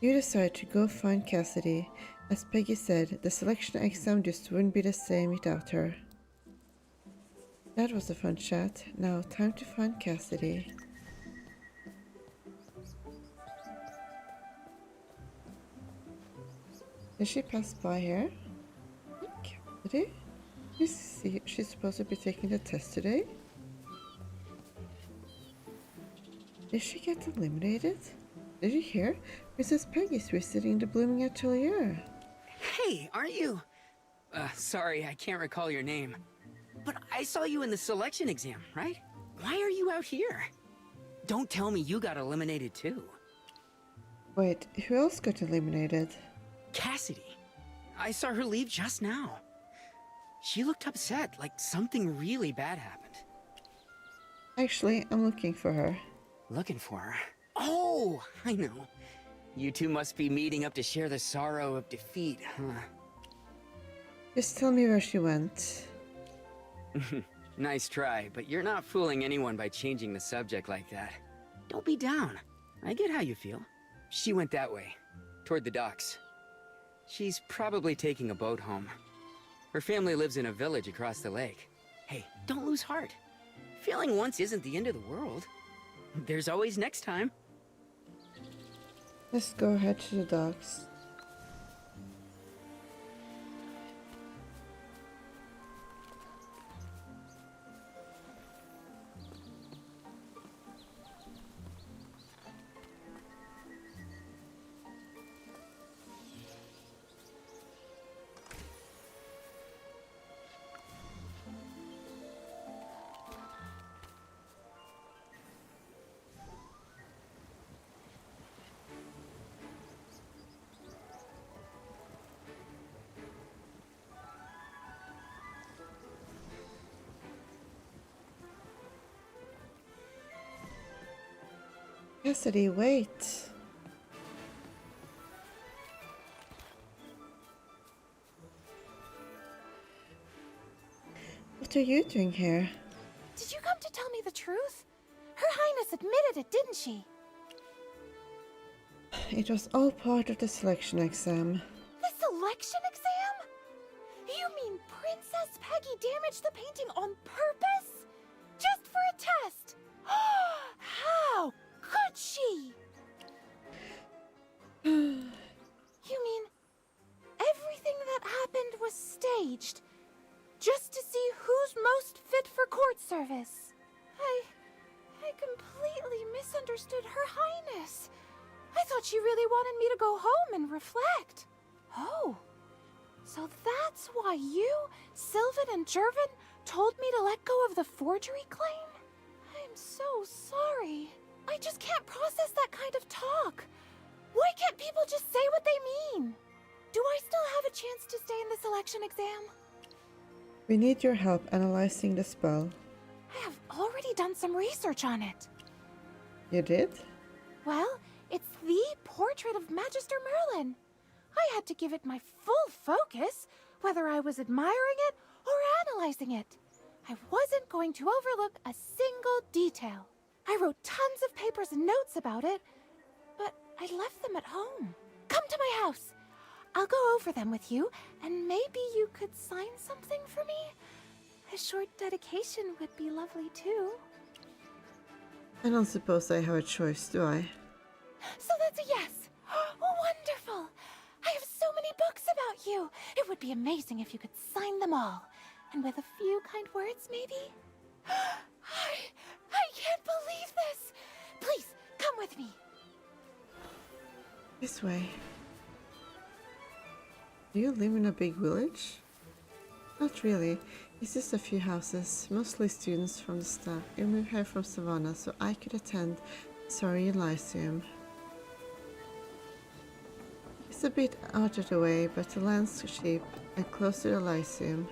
You decide to go find Cassidy. As Peggy said, the selection exam just wouldn't be the same without her. That was a fun chat. Now time to find Cassidy. Did she pass by here? Cassidy? She's supposed to be taking the test today? Did she get eliminated? Did you hear? Mrs. Peggy's visiting the Blooming Atelier. Hey, aren't you... sorry, I can't recall your name. But I saw you in the selection exam, right? Why are you out here? Don't tell me you got eliminated too. Wait, who else got eliminated? Cassidy. I saw her leave just now. She looked upset, like something really bad happened. Actually, I'm looking for her. Looking for her? Oh, I know. You two must be meeting up to share the sorrow of defeat, huh? Just tell me where she went. Nice try, but you're not fooling anyone by changing the subject like that. Don't be down. I get how you feel. She went that way, toward the docks. She's probably taking a boat home. Her family lives in a village across the lake. Hey, don't lose heart. Failing once isn't the end of the world. There's always next time. Let's go head to the docks. Cassidy, wait. What are you doing here? Did you come to tell me the truth? Her Highness admitted it, didn't she? It was all part of the selection exam. The selection exam? You mean Princess Peggy damaged the painting on purpose? Just for a test? How could she? You mean everything that happened was staged? Just to see who's most fit for court service? I completely misunderstood Her Highness. I thought she really wanted me to go home and reflect. Oh, so that's why you, Sylvan, and Jervin told me to let go of the forgery claim? I'm so sorry. I just can't process that kind of talk. Why can't people just say what they mean? Do I still have a chance to stay in the selection exam? We need your help analyzing the spell. I have already done some research on it. You did? Well, it's the portrait of Magister Merlin. I had to give it my full focus, whether I was admiring it or analyzing it. I wasn't going to overlook a single detail. I wrote tons of papers and notes about it, but I left them at home. Come to my house. I'll go over them with you, and maybe you could sign something for me? A short dedication would be lovely too. I don't suppose I have a choice, do I? So that's a yes. Wonderful. I have so many books about you. It would be amazing if you could sign them all. And with a few kind words, maybe? I can't believe this. Please, come with me. This way. Do you live in a big village? Not really. It's just a few houses, mostly students from the staff. We moved here from Savannah so I could attend Surrey Lyceum. It's a bit out of the way, but the land's cheap and close to the Lyceum.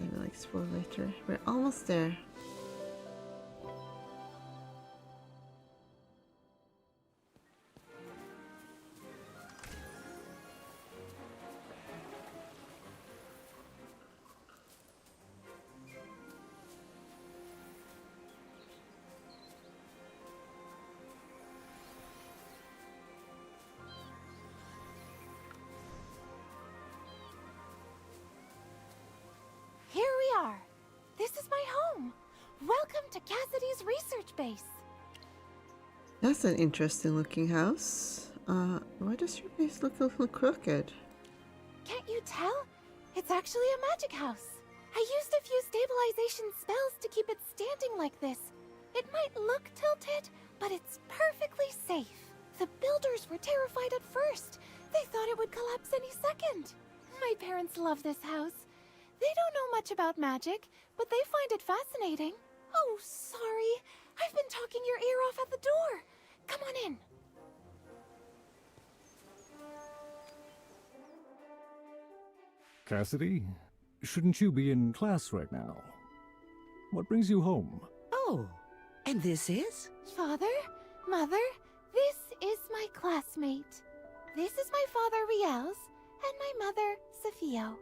I will explore later. We're almost there. Here we are. This is my home. Welcome to Cassidy's research base. That's an interesting looking house. Why does your base look a little crooked? Can't you tell? It's actually a magic house. I used a few stabilization spells to keep it standing like this. It might look tilted, but it's perfectly safe. The builders were terrified at first. They thought it would collapse any second. My parents love this house. They don't know much about magic, but they find it fascinating. Oh, sorry. I've been talking your ear off at the door. Come on in. Cassidy, shouldn't you be in class right now? What brings you home? Oh, and this is? Father, Mother, this is my classmate. This is my father, Riels, and my mother, Sophia.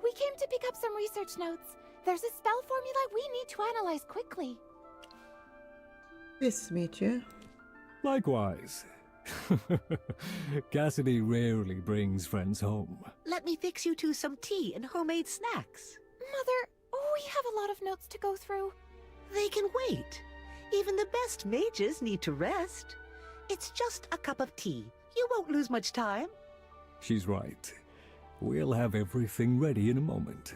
We came to pick up some research notes. There's a spell formula we need to analyze quickly. Nice to meet you. Likewise. Cassidy rarely brings friends home. Let me fix you two some tea and homemade snacks. Mother, we have a lot of notes to go through. They can wait. Even the best mages need to rest. It's just a cup of tea. You won't lose much time. She's right. We'll have everything ready in a moment.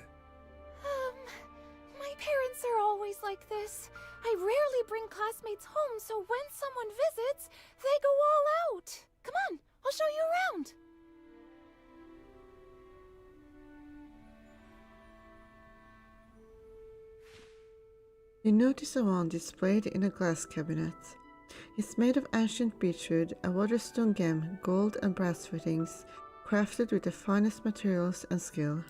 My parents are always like this. I rarely bring classmates home, so when someone visits, they go all out. Come on, I'll show you around. You notice a wand displayed in a glass cabinet. It's made of ancient beechwood, a waterstone gem, gold and brass fittings, crafted with the finest materials and skill.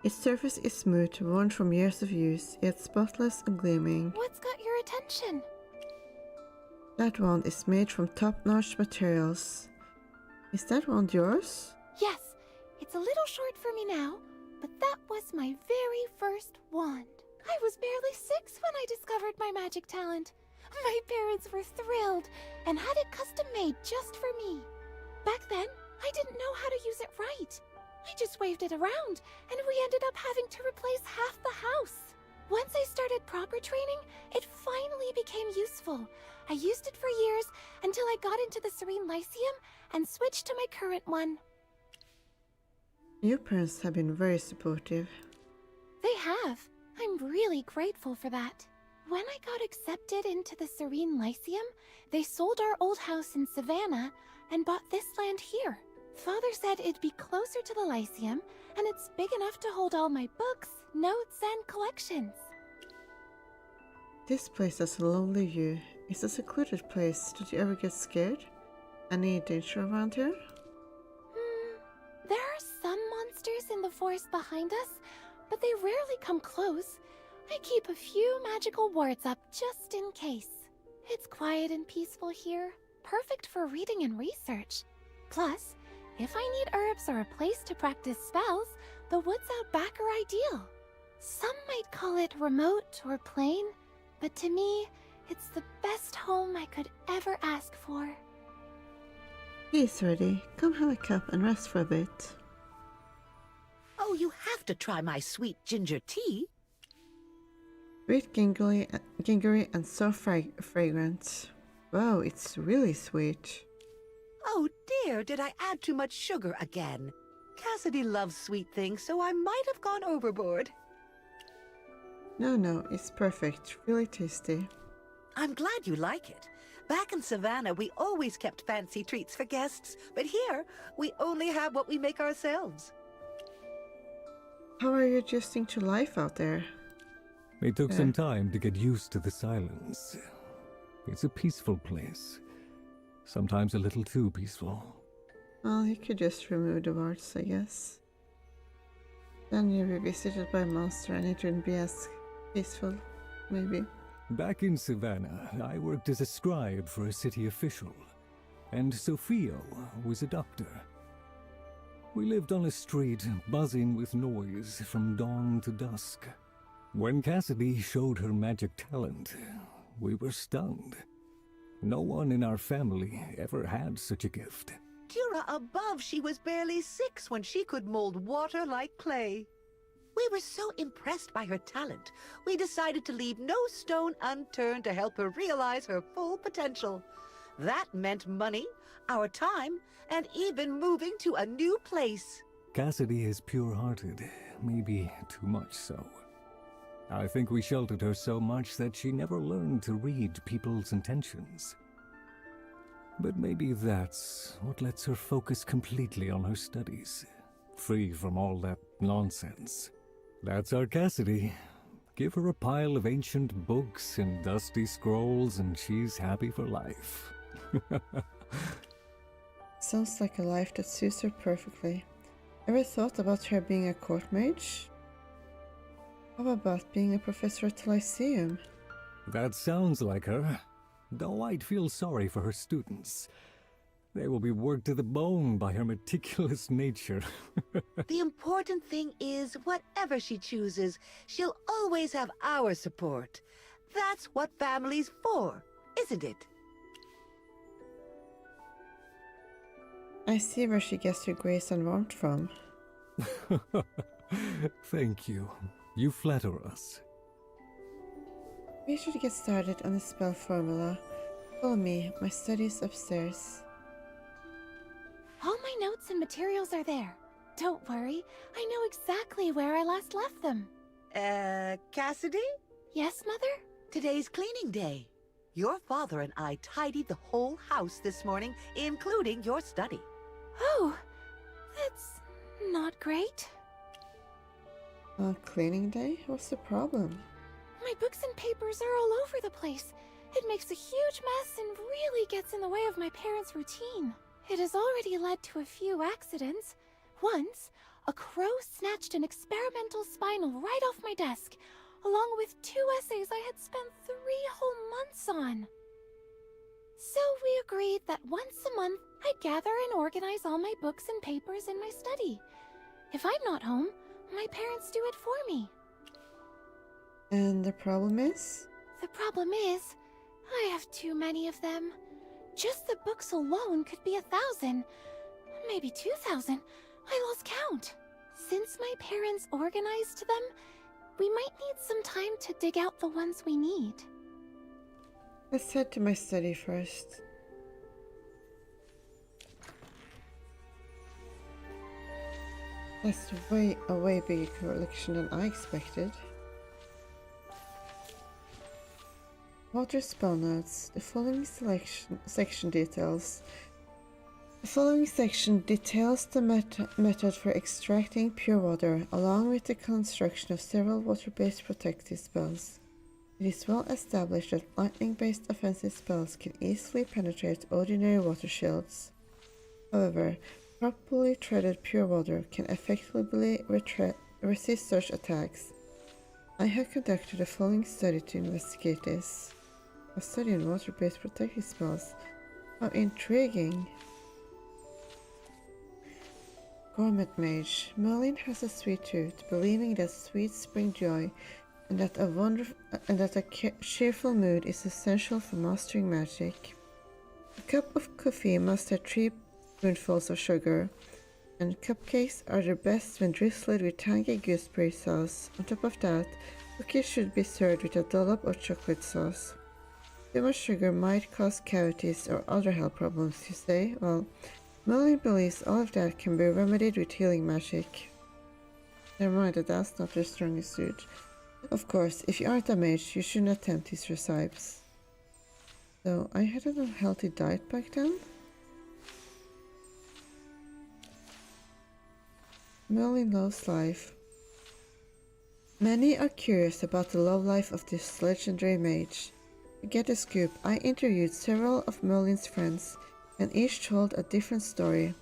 Its surface is smooth, worn from years of use, yet spotless and gleaming. What's got your attention? That wand is made from top-notch materials. Is that wand yours? Yes, it's a little short for me now, but that was my very first wand. I was barely 6 when I discovered my magic talent. My parents were thrilled and had it custom made just for me. Back then, I didn't know how to use it right. I just waved it around, and we ended up having to replace half the house. Once I started proper training, it finally became useful. I used it for years until I got into the Serene Lyceum and switched to my current one. Your parents have been very supportive. They have. I'm really grateful for that. When I got accepted into the Serene Lyceum, they sold our old house in Savannah and bought this land here. Father said it'd be closer to the Lyceum, and it's big enough to hold all my books, notes, and collections. This place has a lovely view. It's a secluded place. Did you ever get scared? Any danger around here? There are some monsters in the forest behind us, but they rarely come close. I keep a few magical wards up just in case. It's quiet and peaceful here, perfect for reading and research. Plus, if I need herbs or a place to practice spells, the woods out back are ideal. Some might call it remote or plain, but to me, it's the best home I could ever ask for. He's ready. Come have a cup and rest for a bit. Oh, you have to try my sweet ginger tea. Sweet, gingery and so fragrant. Wow, it's really sweet. Oh dear, did I add too much sugar again? Cassidy loves sweet things, so I might have gone overboard. No, it's perfect. Really tasty. I'm glad you like it. Back in Savannah, we always kept fancy treats for guests, but here, we only have what we make ourselves. How are you adjusting to life out there? It took some time to get used to the silence. It's a peaceful place. Sometimes a little too peaceful. Well, you could just remove the wards, I guess. Then you'll be visited by a monster and it wouldn't be as peaceful, maybe. Back in Savannah, I worked as a scribe for a city official, and Sophia was a doctor. We lived on a street buzzing with noise from dawn to dusk. When Cassidy showed her magic talent, we were stunned. No one in our family ever had such a gift. Cura above, she was barely 6 when she could mold water like clay. We were so impressed by her talent, we decided to leave no stone unturned to help her realize her full potential. That meant money, our time, and even moving to a new place. Cassidy is pure-hearted, maybe too much so. I think we sheltered her so much that she never learned to read people's intentions. But maybe that's what lets her focus completely on her studies, free from all that nonsense. That's our Cassidy. Give her a pile of ancient books and dusty scrolls and she's happy for life. Sounds like a life that suits her perfectly. Ever thought about her being a court mage? How about being a professor at the Lyceum? That sounds like her, though I'd feel sorry for her students. They will be worked to the bone by her meticulous nature. The important thing is, whatever she chooses, she'll always have our support. That's what family's for, isn't it? I see where she gets her grace and warmth from. Thank you. You flatter us. We should get started on the spell formula. Follow me, my study's upstairs. All my notes and materials are there. Don't worry, I know exactly where I last left them. Cassidy? Yes, Mother? Today's cleaning day. Your father and I tidied the whole house this morning, including your study. Oh, that's not great. Cleaning day? What's the problem? My books and papers are all over the place. It makes a huge mess and really gets in the way of my parents' routine. It has already led to a few accidents. Once, a crow snatched an experimental spinel right off my desk, along with 2 essays I had spent 3 whole months on. So we agreed that once a month, I'd gather and organize all my books and papers in my study. If I'm not home, my parents do it for me. And the problem is? The problem is, I have too many of them. Just the books alone could be 1,000, maybe 2,000. I lost count. Since my parents organized them, we might need some time to dig out the ones we need. Let's head to my study first. That's a way bigger collection than I expected. Water spell notes. The following section details the method for extracting pure water, along with the construction of several water-based protective spells. It is well established that lightning-based offensive spells can easily penetrate ordinary water shields. However, properly treated pure water can effectively resist such attacks. I have conducted the following study to investigate this. A study in water-based protective spells. How intriguing! Gourmet Mage. Merlin has a sweet tooth, believing that sweets bring joy, and that a cheerful mood is essential for mastering magic. A cup of coffee must have 3 spoonfuls of sugar, and cupcakes are the best when drizzled with tangy gooseberry sauce. On top of that, cookies should be served with a dollop of chocolate sauce. Too much sugar might cause cavities or other health problems, you say? Well, Merlin believes all of that can be remedied with healing magic. Never mind that that's not their strongest suit. Of course, if you aren't a mage, you shouldn't attempt these recipes. So, I had an unhealthy diet back then? Merlin loves life. Many are curious about the love life of this legendary mage. To get a scoop, I interviewed several of Merlin's friends, and each told a different story.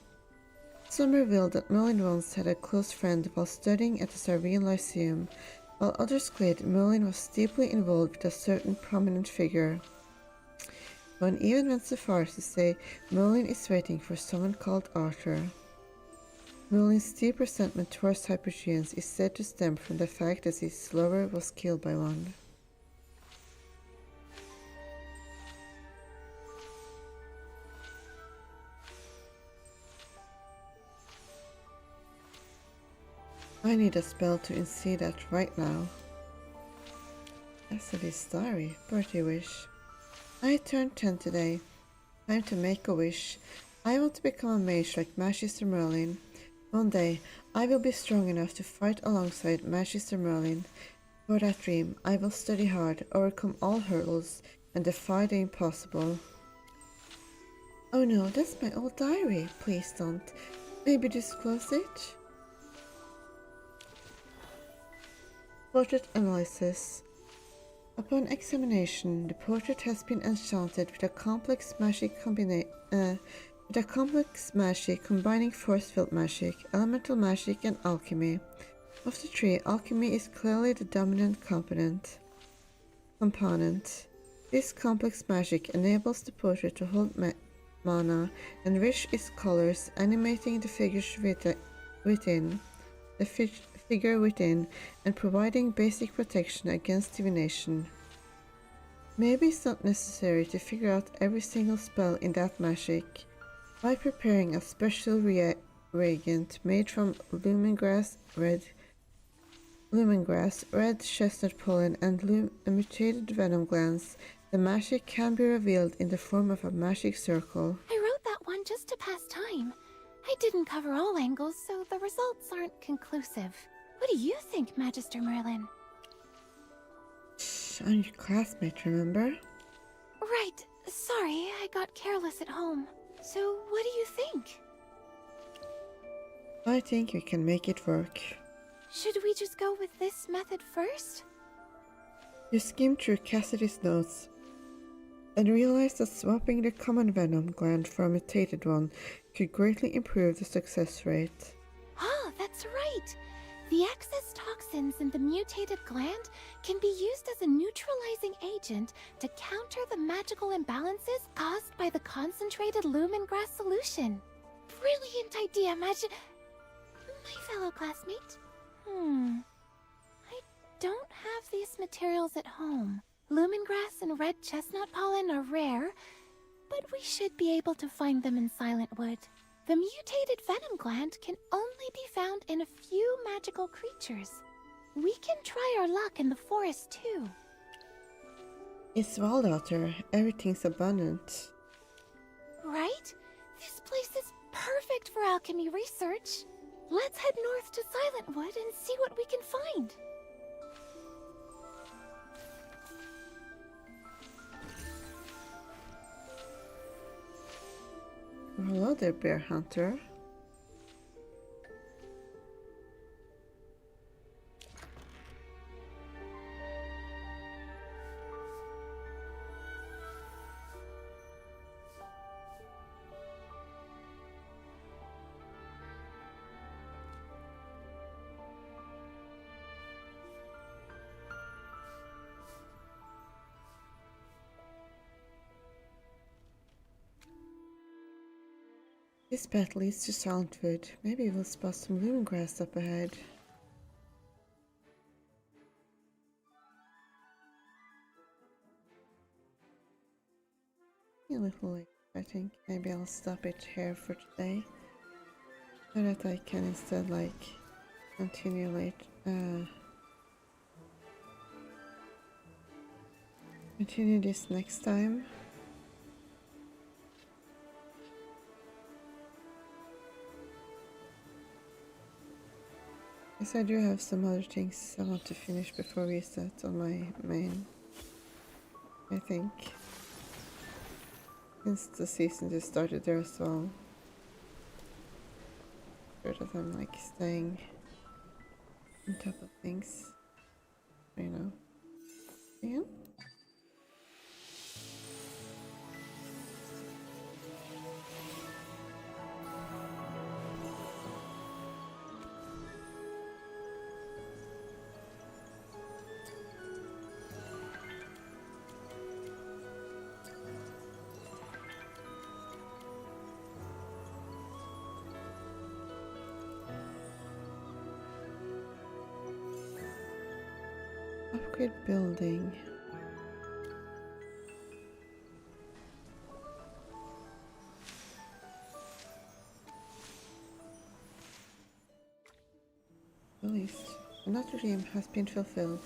Some revealed that Merlin once had a close friend while studying at the Sareen Lyceum, while others claimed Merlin was deeply involved with a certain prominent figure. One even went so far as to say Merlin is waiting for someone called Arthur. Merlin's deep resentment towards Hypergeans is said to stem from the fact that his lover was killed by one. I need a spell to unsee that right now. Cassidy's diary. Birthday wish. I turned 10 today. Time to make a wish. I want to become a mage like Magister Merlin. One day, I will be strong enough to fight alongside Magister Merlin. For that dream, I will study hard, overcome all hurdles, and defy the impossible. Oh no, that's my old diary. Please don't. Maybe disclose it? Portrait analysis. Upon examination, the portrait has been enchanted with a complex magic combining force field magic, elemental magic, and alchemy. Of the three, alchemy is clearly the dominant component. This complex magic enables the portrait to hold mana, enrich its colors, animating the figure within, and providing basic protection against divination. Maybe it's not necessary to figure out every single spell in that magic. By preparing a special reagent made from lemongrass, red chestnut pollen, and mutated venom glands, the magic can be revealed in the form of a magic circle. I wrote that one just to pass time. I didn't cover all angles, so the results aren't conclusive. What do you think, Magister Merlin? Shh, I'm your classmate, remember? Right. Sorry, I got careless at home. So, what do you think? I think we can make it work. Should we just go with this method first? You skimmed through Cassidy's notes and realized that swapping the common venom gland for a mutated one could greatly improve the success rate. Ah, that's right! The excess toxins in the mutated gland can be used as a neutralizing agent to counter the magical imbalances caused by the concentrated lemongrass solution. Brilliant idea, my fellow classmate. I don't have these materials at home. Lemongrass and red chestnut pollen are rare, but we should be able to find them in Silentwood. The mutated venom gland can only be found in a few magical creatures. We can try our luck in the forest too. It's wild out there. Everything's abundant. Right? This place is perfect for alchemy research. Let's head north to Silentwood and see what we can find. Hello there, Bear Hunter. This path leads to Silentwood. Maybe we'll spot some lemongrass up ahead. A little late, I think. Maybe I'll stop it here for today, so that I can instead continue continue this next time. Yes, I do have some other things I want to finish before we set on my main, I think. Since the season just started there as well. Sure that I'm staying on top of things. You know. Yeah. Upgrade building. Released. Another dream has been fulfilled.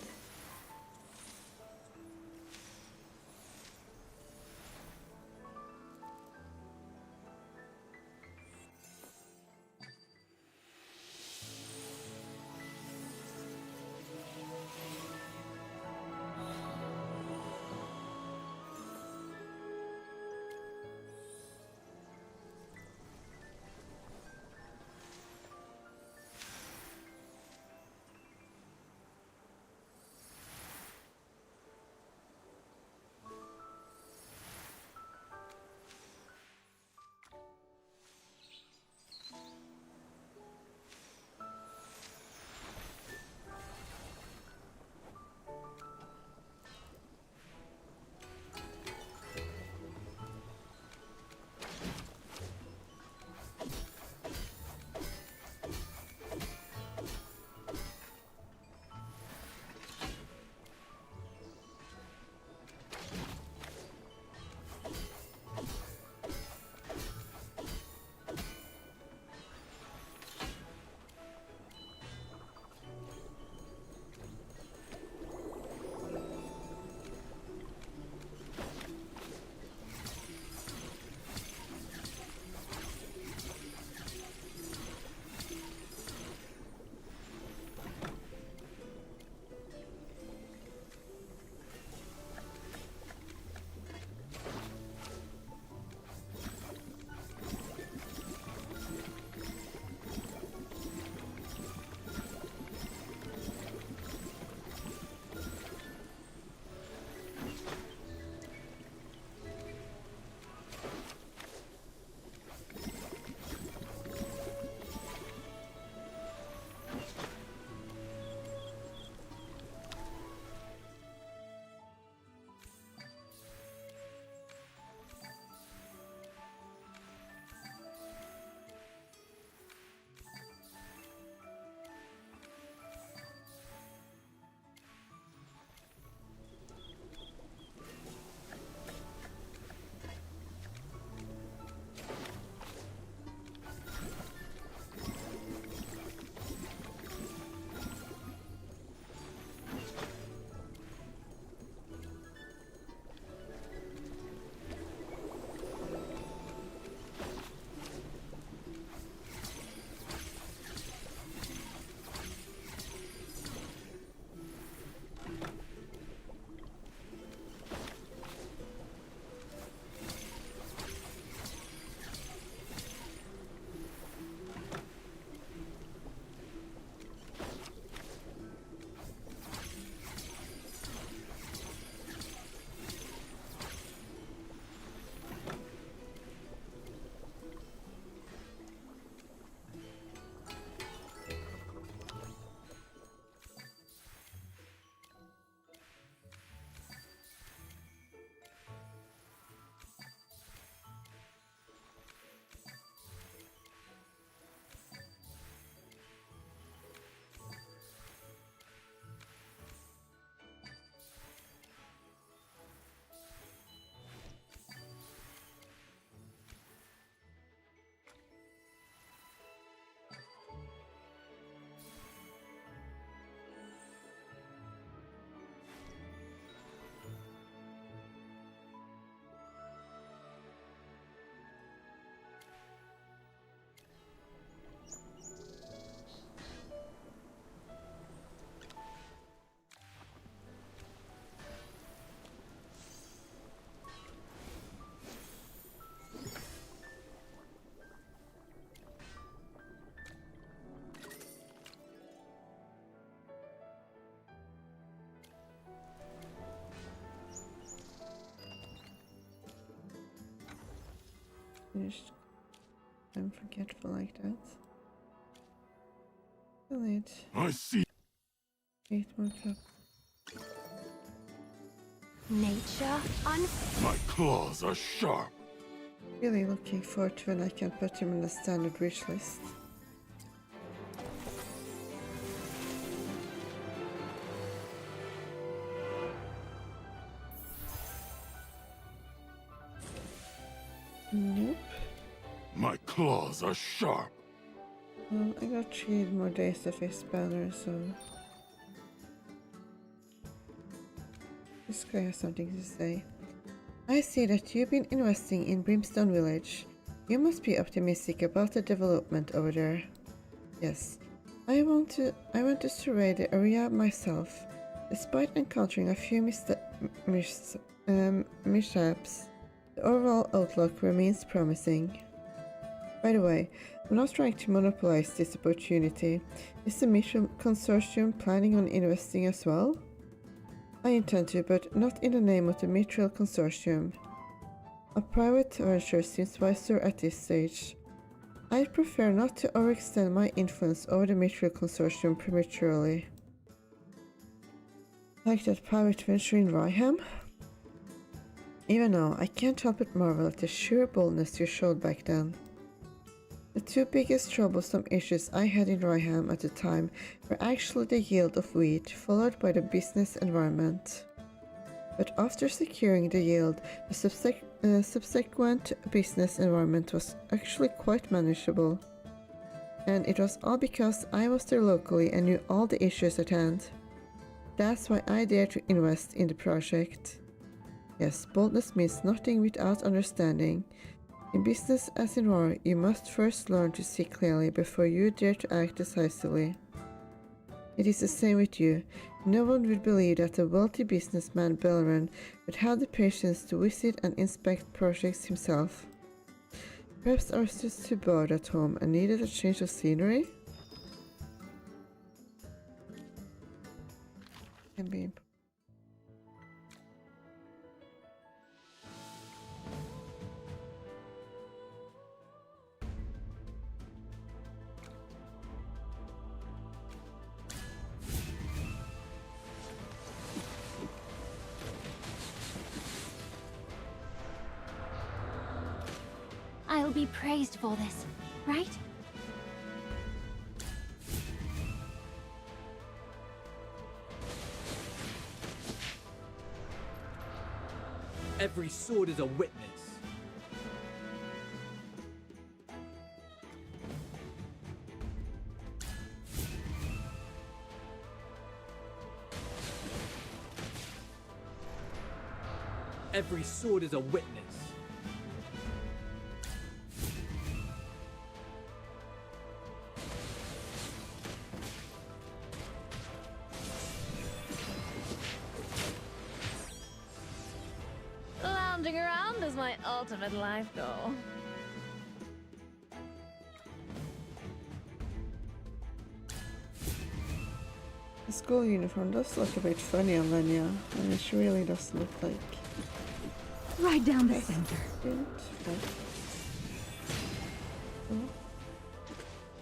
finished. I'm forgetful like that. Still need I see. 8 more cups. Nature on. My claws are sharp. Really looking forward to when I can put him in the standard wish list. Nope. My claws are sharp. Well, I got 3 more days of his banner, so this guy has something to say. I see that you've been investing in Brimstone Village. You must be optimistic about the development over there. Yes, I want to survey the area myself. Despite encountering a few mishaps, the overall outlook remains promising. By the way, I'm not trying to monopolize this opportunity. Is the Mitchell Consortium planning on investing as well? I intend to, but not in the name of the Mitchell Consortium. A private venture seems wiser at this stage. I prefer not to overextend my influence over the Mitchell Consortium prematurely. Like that private venture in Ryham? Even now, I can't help but marvel at the sheer boldness you showed back then. The 2 biggest troublesome issues I had in Ryham at the time were actually the yield of wheat, followed by the business environment. But after securing the yield, the subsequent business environment was actually quite manageable. And it was all because I was there locally and knew all the issues at hand. That's why I dared to invest in the project. Yes, boldness means nothing without understanding. In business as in war, you must first learn to see clearly before you dare to act decisively. It is the same with you. No one would believe that a wealthy businessman Bellerin would have the patience to visit and inspect projects himself. Perhaps I was just too bored at home and needed a change of scenery? Can be. I'll be praised for this, right? Every sword is a witness. Every sword is a witness. Lounging around is my ultimate life goal. The school uniform does look a bit funny on Lenya, and it really does look like... Right down the center.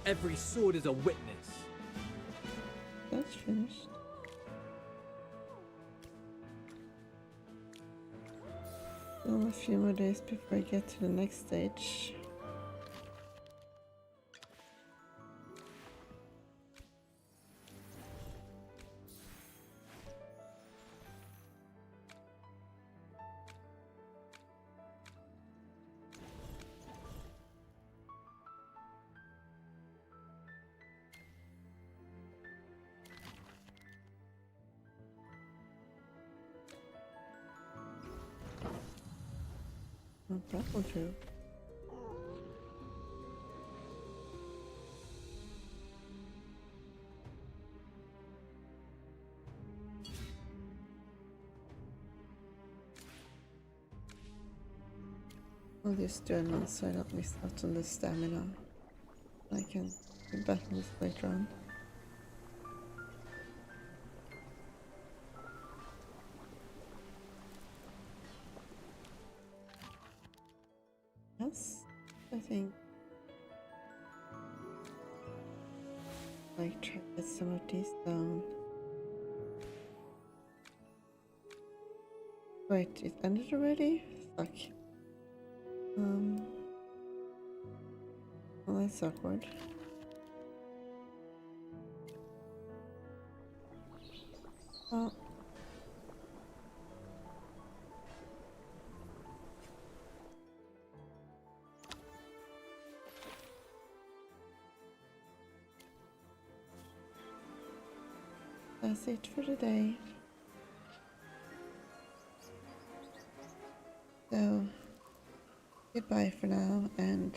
Every sword is a witness. That's finished. Still a few more days before I get to the next stage. That will do. I'll just do it once so I don't miss out on the stamina. I can do battles later on. Yes. I think like try to get some of these down. Wait, it ended already? Fuck. Well, that's awkward. Well, that's it for today. So, goodbye for now, and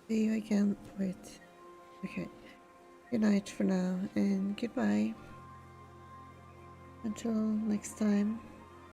see you again. Wait. Okay. Good night for now, and goodbye. Until next time.